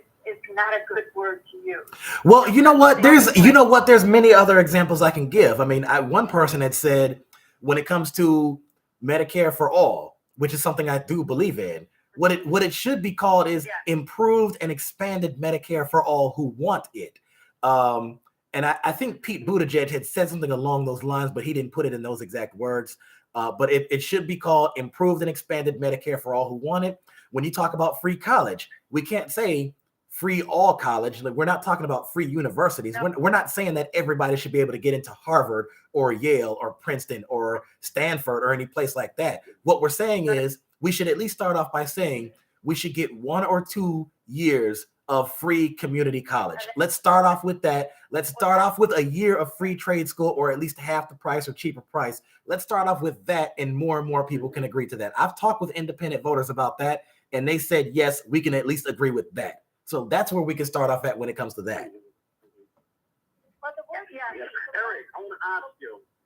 not a good word to use. Well, you know what? There's many other examples I can give. I mean, one person had said, when it comes to Medicare for all, which is something I do believe in, what it should be called is improved and expanded Medicare for all who want it. And I think Pete Buttigieg had said something along those lines, but he didn't put it in those exact words. But it should be called improved and expanded Medicare for all who want it. When you talk about free college, we can't say free all college. We're not talking about free universities. No. We're not saying that everybody should be able to get into Harvard or Yale or Princeton or Stanford or any place like that. What we're saying is we should at least start off by saying we should get 1 or 2 years of free community college. Let's start off with that. Let's start off with a year of free trade school, or at least half the price or cheaper price. Let's start off with that, and more people can agree to that. I've talked with independent voters about that, and they said, yes, we can at least agree with that. So that's where we can start off at when it comes to that.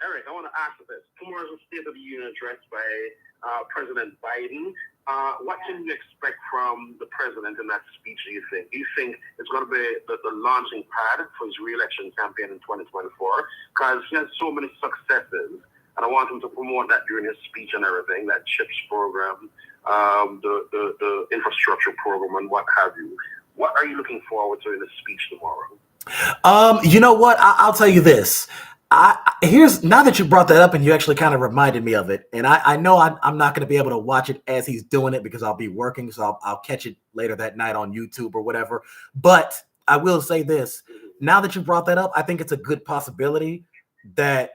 Eric, I want to ask this. Tomorrow's a State of the Union address by President Biden. What can you expect from the president in that speech, do you think? Do you think it's going to be the launching pad for his re-election campaign in 2024? Because he has so many successes, and I want him to promote that during his speech and everything, that CHIPS program, the infrastructure program, and what have you. What are you looking forward to in the speech tomorrow? You know what? I'll tell you this. Now that you brought that up and you actually kind of reminded me of it, and I know I'm not going to be able to watch it as he's doing it because I'll be working, so I'll catch it later that night on YouTube or whatever. But I will say this. Now that you brought that up, I think it's a good possibility that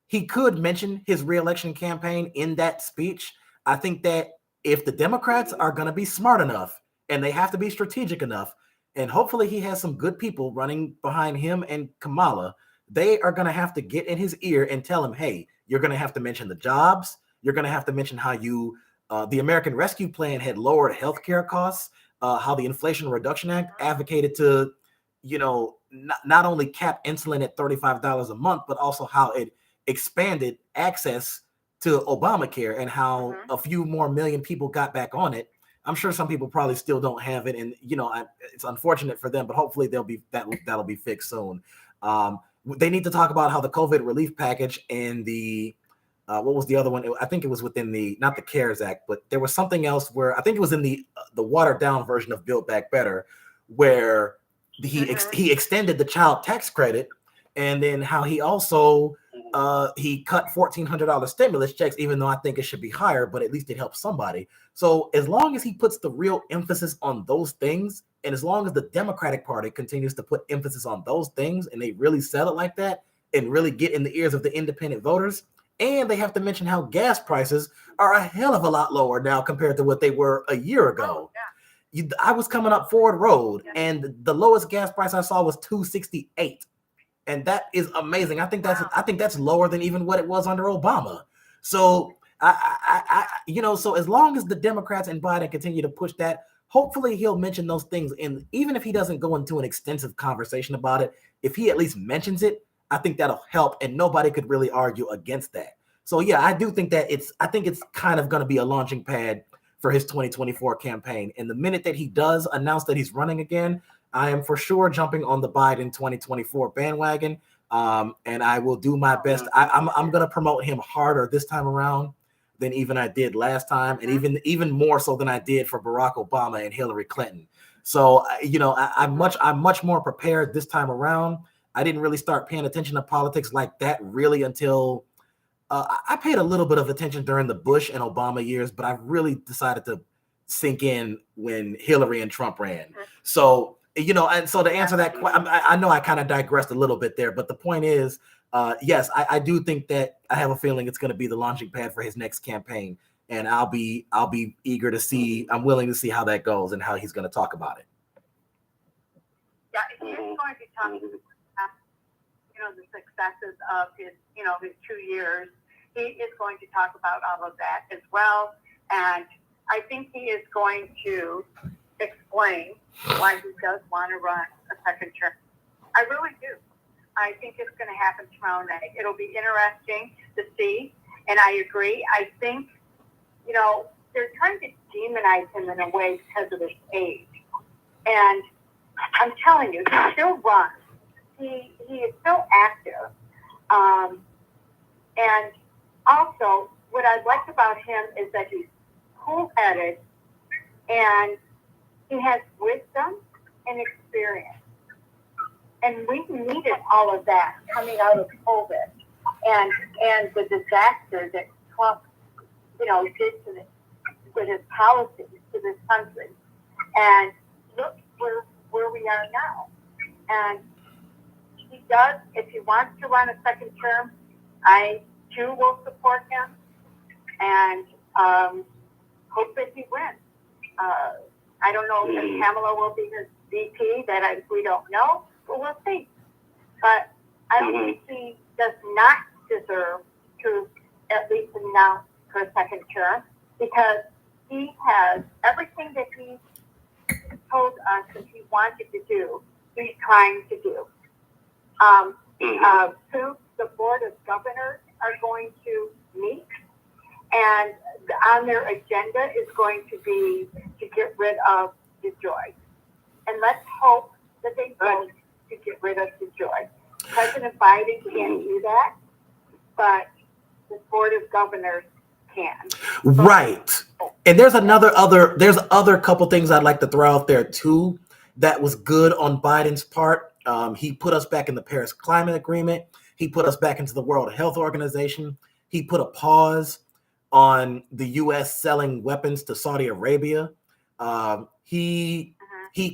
he could mention his re-election campaign in that speech. I think that if the Democrats are going to be smart enough, and they have to be strategic enough, and hopefully he has some good people running behind him and Kamala, they are going to have to get in his ear and tell him, hey, you're going to have to mention the jobs. You're going to have to mention how you The American Rescue Plan had lowered healthcare costs. How the Inflation Reduction Act advocated to, not only cap insulin at $35 a month, but also how it expanded access to Obamacare and how a few more million people got back on it. I'm sure some people probably still don't have it, and it's unfortunate for them, but hopefully that'll be fixed soon. They need to talk about how the COVID relief package and the what was the other one? I think it was within not the CARES Act, but there was something else where I think it was in the watered down version of Build Back Better, where he extended the child tax credit, and then how he also he cut $1,400 stimulus checks, even though I think it should be higher, but at least it helps somebody. So as long as he puts the real emphasis on those things, and as long as the Democratic Party continues to put emphasis on those things, and they really sell it like that, and really get in the ears of the independent voters, and they have to mention how gas prices are a hell of a lot lower now compared to what they were a year ago. I was coming up Ford Road, and the lowest gas price I saw was $2.68. And that is amazing. I think that's lower than even what it was under Obama. So so as long as the Democrats and Biden continue to push that, hopefully he'll mention those things. And even if he doesn't go into an extensive conversation about it, if he at least mentions it, I think that'll help. And nobody could really argue against that. So yeah, I do think that it's kind of going to be a launching pad for his 2024 campaign. And the minute that he does announce that he's running again, I am for sure jumping on the Biden 2024 bandwagon, and I will do my best. I'm going to promote him harder this time around than even I did last time, and even more so than I did for Barack Obama and Hillary Clinton. So I'm much more prepared this time around. I didn't really start paying attention to politics like that really until I paid a little bit of attention during the Bush and Obama years, but I really decided to sink in when Hillary and Trump ran. So. And so to answer that, I know I kind of digressed a little bit there, but the point is, yes, I do think that I have a feeling it's going to be the launching pad for his next campaign, and I'll be eager to see. I'm willing to see how that goes and how he's going to talk about it. Yeah, he's going to talk about, the successes of his 2 years. He is going to talk about all of that as well, and I think he is going to explain why he does want to run a second term. I really do. I think it's going to happen tomorrow night. It'll be interesting to see, and I agree. I think, they're trying to demonize him in a way because of his age. And I'm telling you, he still runs. He is still active. And also, what I like about him is that he's cool-headed, and he has wisdom and experience. And we needed all of that coming out of COVID and the disaster that Trump, did with his policies to this country. And look where we are now. And he does, if he wants to run a second term, I too will support him and hope that he wins. I don't know if Kamala will be his VP. We don't know, but we'll see. But I don't think he does not deserve to at least announce for a second term, because he has everything that he told us that he wanted to do, he's trying to do. Soon the Board of Governors are going to meet, and on their agenda is going to be to get rid of DeJoy. And let's hope that they vote to get rid of DeJoy. President Biden can't do that, but the Board of Governors can. Right. And there's other couple things I'd like to throw out there too that was good on Biden's part. He put us back in the Paris Climate Agreement. He put us back into the World Health Organization. He put a pause on the U.S. selling weapons to Saudi Arabia. He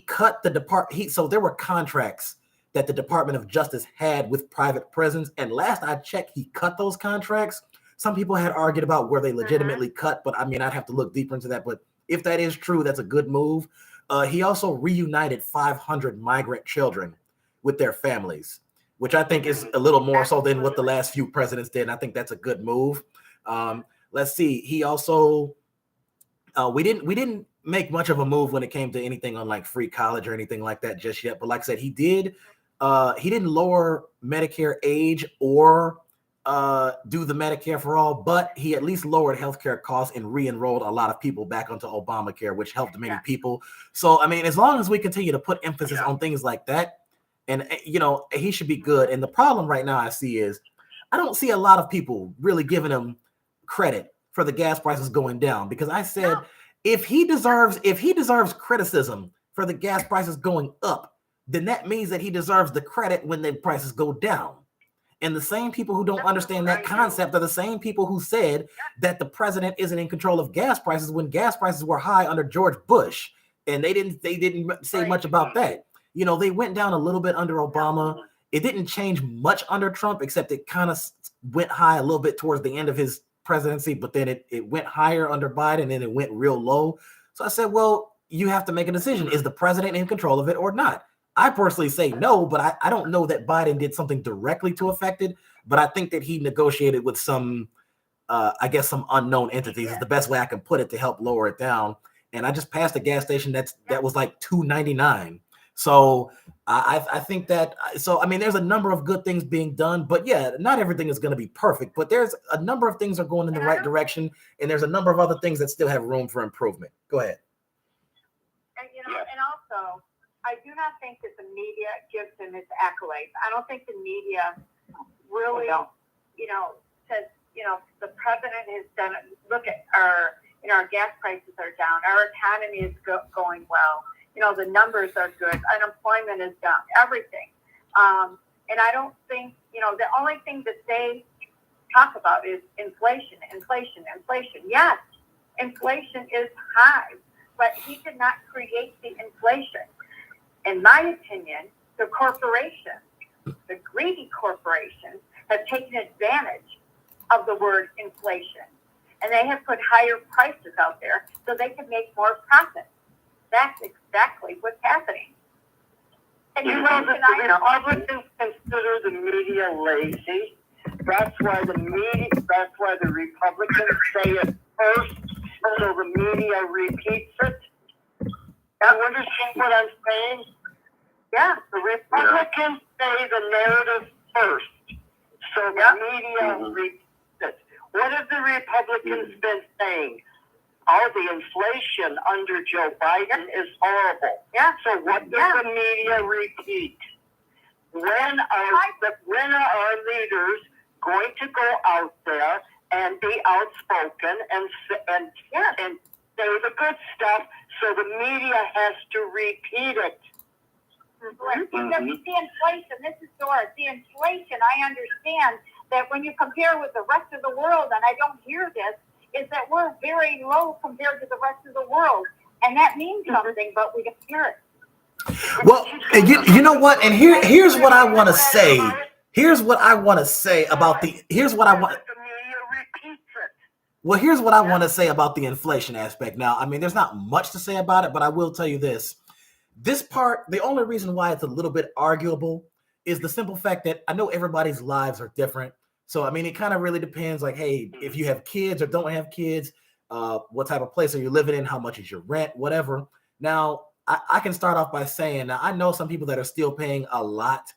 cut the department. So there were contracts that the Department of Justice had with private prisons, and last I checked, he cut those contracts. Some people had argued about where they legitimately cut, but I mean, I'd have to look deeper into that. But if that is true, that's a good move. He also reunited 500 migrant children with their families, which I think is a little more so than what the last few presidents did. And I think that's a good move. Let's see. He also We didn't make much of a move when it came to anything on like free college or anything like that just yet. But like I said, he didn't lower Medicare age or do the Medicare for all, but he at least lowered healthcare costs and re-enrolled a lot of people back onto Obamacare, which helped many people. So I mean, as long as we continue to put emphasis on things like that, and he should be good. And the problem right now I see is I don't see a lot of people really giving him credit for the gas prices going down, because I said if he deserves criticism for the gas prices going up, then that means that he deserves the credit when the prices go down. And the same people who don't understand that concept are the same people who said that the president isn't in control of gas prices when gas prices were high under George Bush, and they didn't say much about that. They went down a little bit under Obama. It didn't change much under Trump, except it kind of went high a little bit towards the end of his presidency, but then it went higher under Biden, and then it went real low. So I said, well, you have to make a decision. Is the president in control of it or not? I personally say no, but I don't know that Biden did something directly to affect it, but I think that he negotiated with some unknown entities is the best way I can put it to help lower it down. And I just passed a gas station that was like $2.99. So I think that, so I mean, there's a number of good things being done, but yeah, not everything is going to be perfect, but there's a number of things are going in the right direction, and there's a number of other things that still have room for improvement. Go ahead. And and also, I do not think that the media gives him his accolades. I don't think the media really, says, the president has done it. Look at our gas prices are down. Our economy is going well. The numbers are good. Unemployment is down. Everything. And I don't think, the only thing that they talk about is inflation. Yes, inflation is high, but he did not create the inflation. In my opinion, the corporations, the greedy corporations, have taken advantage of the word inflation, and they have put higher prices out there so they can make more profit. That's exactly what's happening. And The Republicans consider the media lazy. That's why the Republicans say it first, so the media repeats it. You understand what I'm saying? Yeah, the Republicans say the narrative first, so the media repeats it. What have the Republicans been saying? Oh, the inflation under Joe Biden is horrible. Yeah. So what does the media repeat? When are our leaders going to go out there and be outspoken and say the good stuff, so the media has to repeat it? Because the inflation, this is Doris, the inflation, I understand that when you compare with the rest of the world, and I don't hear this, is that we're very low compared to the rest of the world. And that means something, but we don't hear it. Well, you know what? And here's what I want to say. Here's what I want to say about here's what I want to say about the inflation aspect. Now, I mean, there's not much to say about it, but I will tell you this. This part, the only reason why it's a little bit arguable is the simple fact that I know everybody's lives are different. So, I mean, it kind of really depends, like, hey, if you have kids or don't have kids, what type of place are you living in? How much is your rent? Whatever. Now, I can start off by saying, now, I know some people that are still paying a lot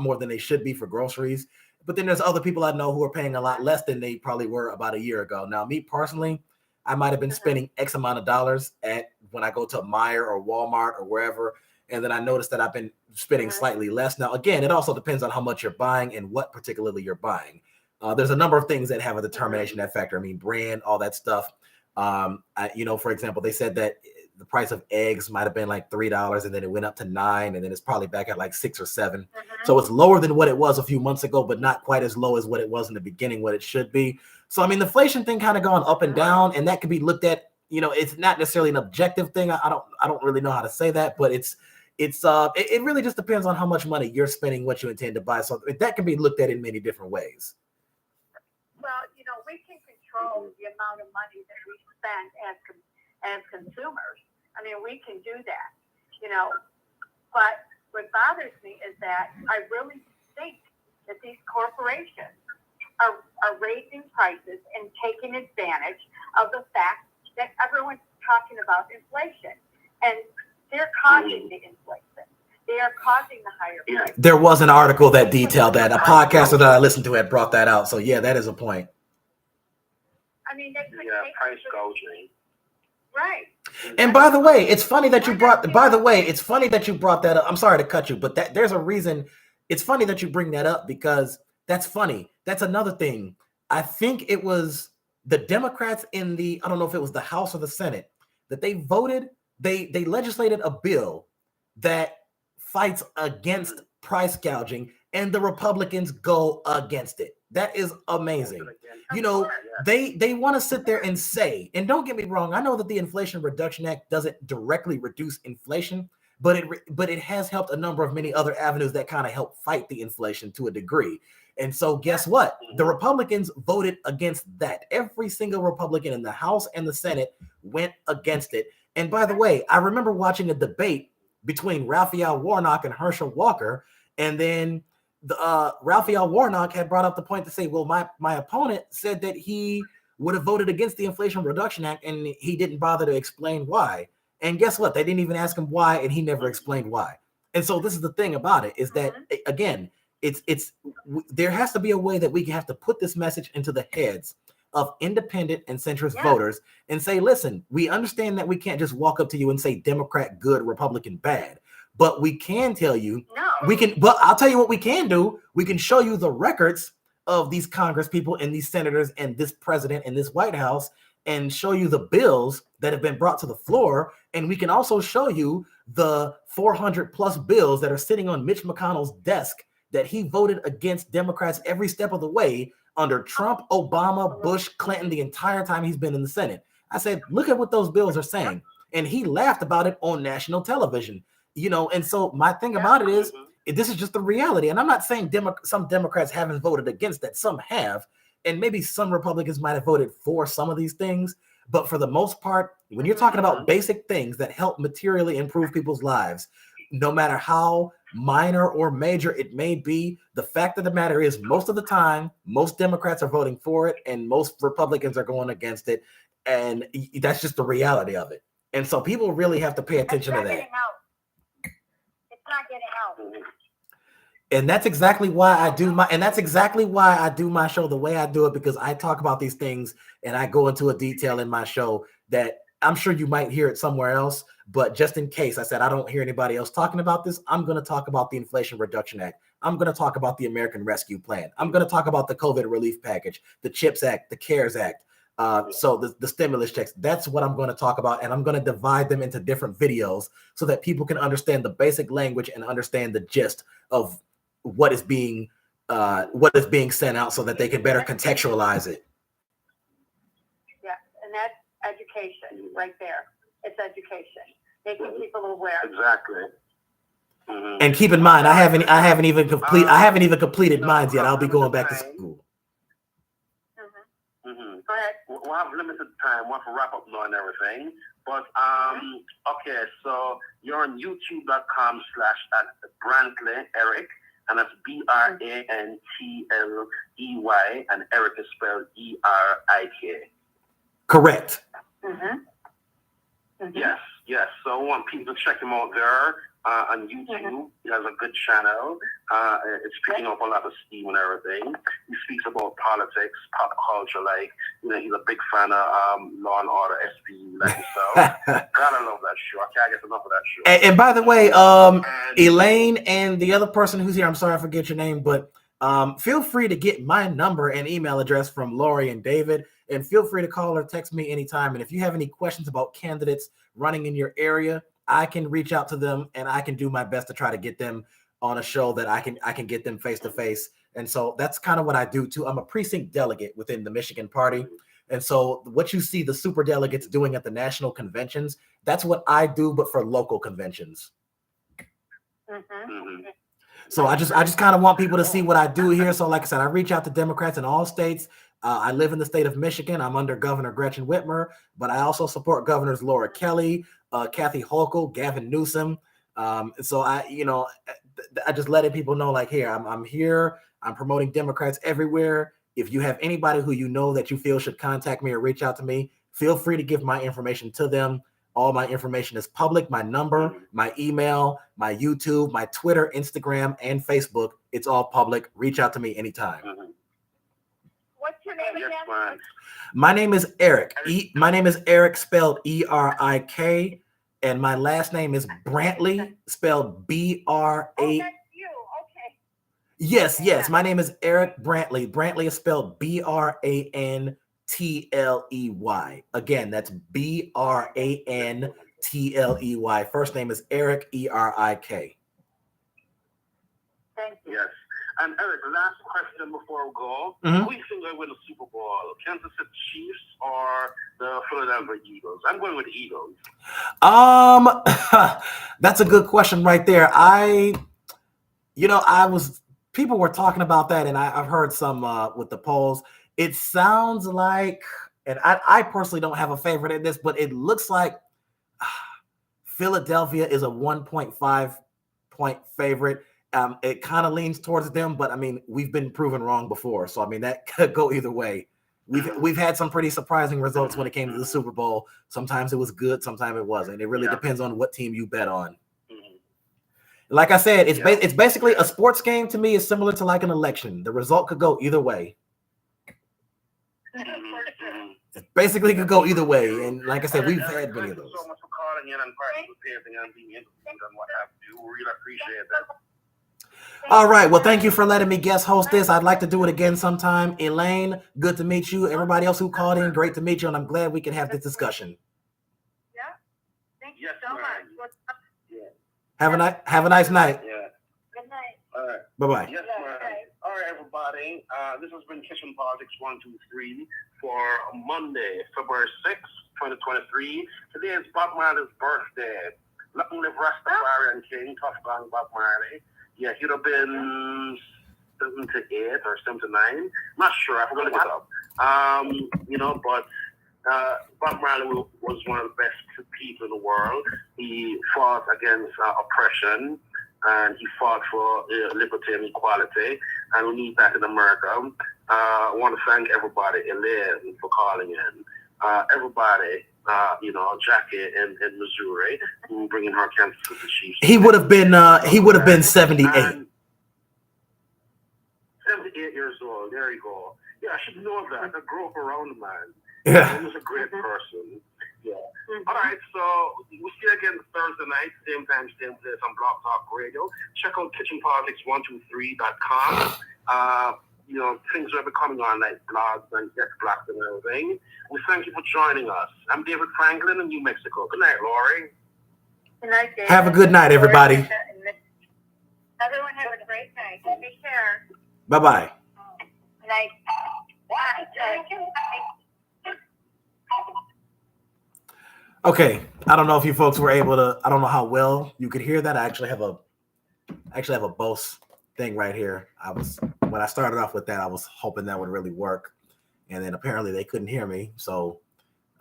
more than they should be for groceries. But then there's other people I know who are paying a lot less than they probably were about a year ago. Now, me personally, I might have been spending X amount of dollars when I go to Meijer or Walmart or wherever. And then I noticed that I've been spending slightly less. Now, again, it also depends on how much you're buying and what particularly you're buying. There's a number of things that have a determination that factor. I mean, brand, all that stuff. For example, they said that the price of eggs might have been like $3 and then it went up to $9 and then it's probably back at like $6 or $7. So it's lower than what it was a few months ago, but not quite as low as what it was in the beginning, what it should be. So, I mean, the inflation thing kind of gone up and down, and that can be looked at, it's not necessarily an objective thing. I don't really know how to say that, but it really just depends on how much money you're spending, what you intend to buy. So that can be looked at in many different ways. Well, we can control the amount of money that we spend as consumers. I mean, we can do that, but what bothers me is that I really think that these corporations are raising prices and taking advantage of the fact that everyone's talking about inflation, and they're causing the inflation. They are causing the higher prices. There was an article that detailed that. A podcaster that I listened to had brought that out. So yeah, that is a point. I mean, they could price gouging. right. And by the way, it's funny that you brought. By the way, it's funny that you brought that up. I'm sorry to cut you, but there's a reason. It's funny that you bring that up because that's funny. That's another thing. I think it was the Democrats in the. I don't know if it was the House or the Senate that they voted. They legislated a bill that fights against price gouging, and the Republicans go against it. That is amazing. You know, they want to sit there and say, and don't get me wrong, I know that the Inflation Reduction Act doesn't directly reduce inflation, but it has helped a number of many other avenues that kind of help fight the inflation to a degree. And so guess what? The Republicans voted against that. Every single Republican in the House and the Senate went against it. And by the way, I remember watching a debate between Raphael Warnock and Herschel Walker, and then Raphael Warnock had brought up the point to say, well, my opponent said that he would have voted against the Inflation Reduction Act, and he didn't bother to explain why. And guess what? They didn't even ask him why, and he never explained why. And so this is the thing about it, is that, again, there has to be a way that we have to put this message into the heads of independent and centrist voters and say, listen, we understand that we can't just walk up to you and say Democrat good, Republican bad, but we can tell you, but I'll tell you what we can do. We can show you the records of these Congress people and these senators and this president and this White House, and show you the bills that have been brought to the floor. And we can also show you the 400 plus bills that are sitting on Mitch McConnell's desk that he voted against Democrats every step of the way under Trump, Obama, Bush, Clinton, the entire time he's been in the Senate. I said, look at what those bills are saying. And he laughed about it on national television, you know. And so my thing about it is, this is just the reality. And I'm not saying some Democrats haven't voted against that. Some have. And maybe some Republicans might have voted for some of these things. But for the most part, when you're talking about basic things that help materially improve people's lives, no matter how minor or major it may be, the fact of the matter is, most of the time, most Democrats are voting for it and most Republicans are going against it. And that's just the reality of it. And so people really have to pay attention to that. It's not getting out. And that's exactly why I do my show the way I do it, because I talk about these things and I go into a detail in my show that I'm sure you might hear it somewhere else, but just in case, I said I don't hear anybody else talking about this, I'm going to talk about the Inflation Reduction Act. I'm going to talk about the American Rescue Plan. I'm going to talk about the COVID relief package, the CHIPS Act, the CARES Act. So the stimulus checks, that's what I'm going to talk about. And I'm going to divide them into different videos so that people can understand the basic language and understand the gist of what is being sent out, so that they can better contextualize it. Yeah, and that's education right there. It's education, making people aware. Exactly. And keep in mind, I haven't even completed mine yet. I'll be going back to school. Go ahead. We'll have limited time. We'll have to wrap up now and everything. But okay, so you're on youtube.com/Brantley Eric, and that's BRANTLEY, and Eric is spelled ERIK. Correct. Yes. So I want people to check him out there on YouTube. He has a good channel. It's picking up a lot of steam and everything. He speaks about politics, pop culture, like, you know, he's a big fan of Law and Order, SVU, like yourself. Gotta love that show. I can't get enough of that show. And by the way, Elaine and the other person who's here, I'm sorry I forget your name, but feel free to get my number and email address from Lori and David, and feel free to call or text me anytime. And if you have any questions about candidates running in your area, I can reach out to them and I can do my best to try to get them on a show that I can get them face to face. And so that's kind of what I do too. I'm a precinct delegate within the Michigan Party. And so what you see the super delegates doing at the national conventions, that's what I do, but for local conventions. So I just kind of want people to see what I do here. So like I said, I reach out to Democrats in all states. I live in the state of Michigan. I'm under Governor Gretchen Whitmer, but I also support Governors Laura Kelly, Kathy Hochul, Gavin Newsom. So I just letting people know, like, here, I'm here. I'm promoting Democrats everywhere. If you have anybody who you know that you feel should contact me or reach out to me, feel free to give my information to them. All my information is public. My number, my email, my YouTube, my Twitter, Instagram, and Facebook. It's all public. Reach out to me anytime. What's your name again? My name is Eric. My name is Eric, spelled E-R-I-K, and my last name is Brantley, spelled B-R-A. Oh, that's you. Okay. Yes. My name is Eric Brantley. Brantley is spelled B-R-A-N-T-L-E-Y. Again, that's B-R-A-N-T-L-E-Y. First name is Eric, E-R-I-K. Thank you. Yes. And Eric, last question before we go. Mhm. Who do you think will win the Super Bowl? Kansas City Chiefs or the Philadelphia Eagles? I'm going with the Eagles. That's a good question right there. People were talking about that, and I've heard some with the polls. It sounds like, and I personally don't have a favorite in this, but it looks like Philadelphia is a 1.5 point favorite. It kind of leans towards them, but I mean, we've been proven wrong before. So I mean, that could go either way. We've had some pretty surprising results when it came to the Super Bowl. Sometimes it was good, sometimes it wasn't. It really depends on what team you bet on. Like I said, it's basically a sports game. To me, is similar to like an election. The result could go either way. It basically could go either way. And like I said, we've had many of those. Thank you so much for calling in and participating and being interested in what have you. We really appreciate that. All right. Well, thank you for letting me guest host this. I'd like to do it again sometime. Elaine, good to meet you. Everybody else who called in, great to meet you. And I'm glad we can have this discussion. Yeah. Thank you Yes, so ma'am. much. Have a nice night. Yeah. Good night. All right. Bye-bye. Yes, ma'am. All right, everybody. This has been Kitchen Politics 123 for Monday, February 6th, 2023. Today is Bob Marley's birthday. Long live Rastafari and King, tough gone Bob Marley. Yeah, he'd have been 78 or 79. Not sure. I forgot to look it up. But Bob Marley was one of the best people in the world. He fought against oppression, and he fought for liberty and equality, and we need that in America. I want to thank everybody, Elaine, for calling in. Everybody, Jackie in Missouri, bringing her Kansas City Chiefs. He would have been 78. 78 years old. There you go. Yeah, I should know that. I grew up around the man. Yeah. He was a great person. Yeah. All right, so we'll see you again Thursday night, same time, same place on Blog Talk Radio. Check out kitchenpolitics123.com. Things are becoming on like blogs and Get Blocked and everything. We thank you for joining us. I'm David Franklin in New Mexico. Good night, Lori. Good night, David. Have a good night, everybody. Everyone have a great night. Take care. Bye-bye. Good night. Okay. I don't know if you folks were able to, I don't know how well you could hear that. I actually have a Bose thing right here. When I started off with that, I was hoping that would really work. And then apparently they couldn't hear me. So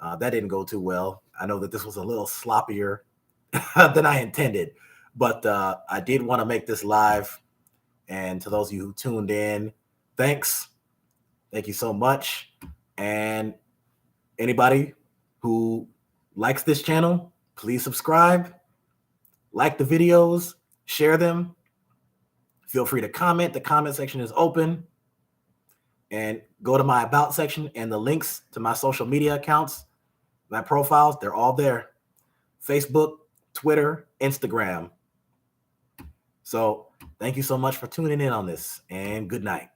that didn't go too well. I know that this was a little sloppier than I intended, but I did want to make this live. And to those of you who tuned in, thanks. Thank you so much. And anybody who likes this channel, please subscribe, like the videos, share them. Feel free to comment. The comment section is open. And go to my About section, and the links to my social media accounts, my profiles, they're all there. Facebook, Twitter, Instagram. So thank you so much for tuning in on this, and good night.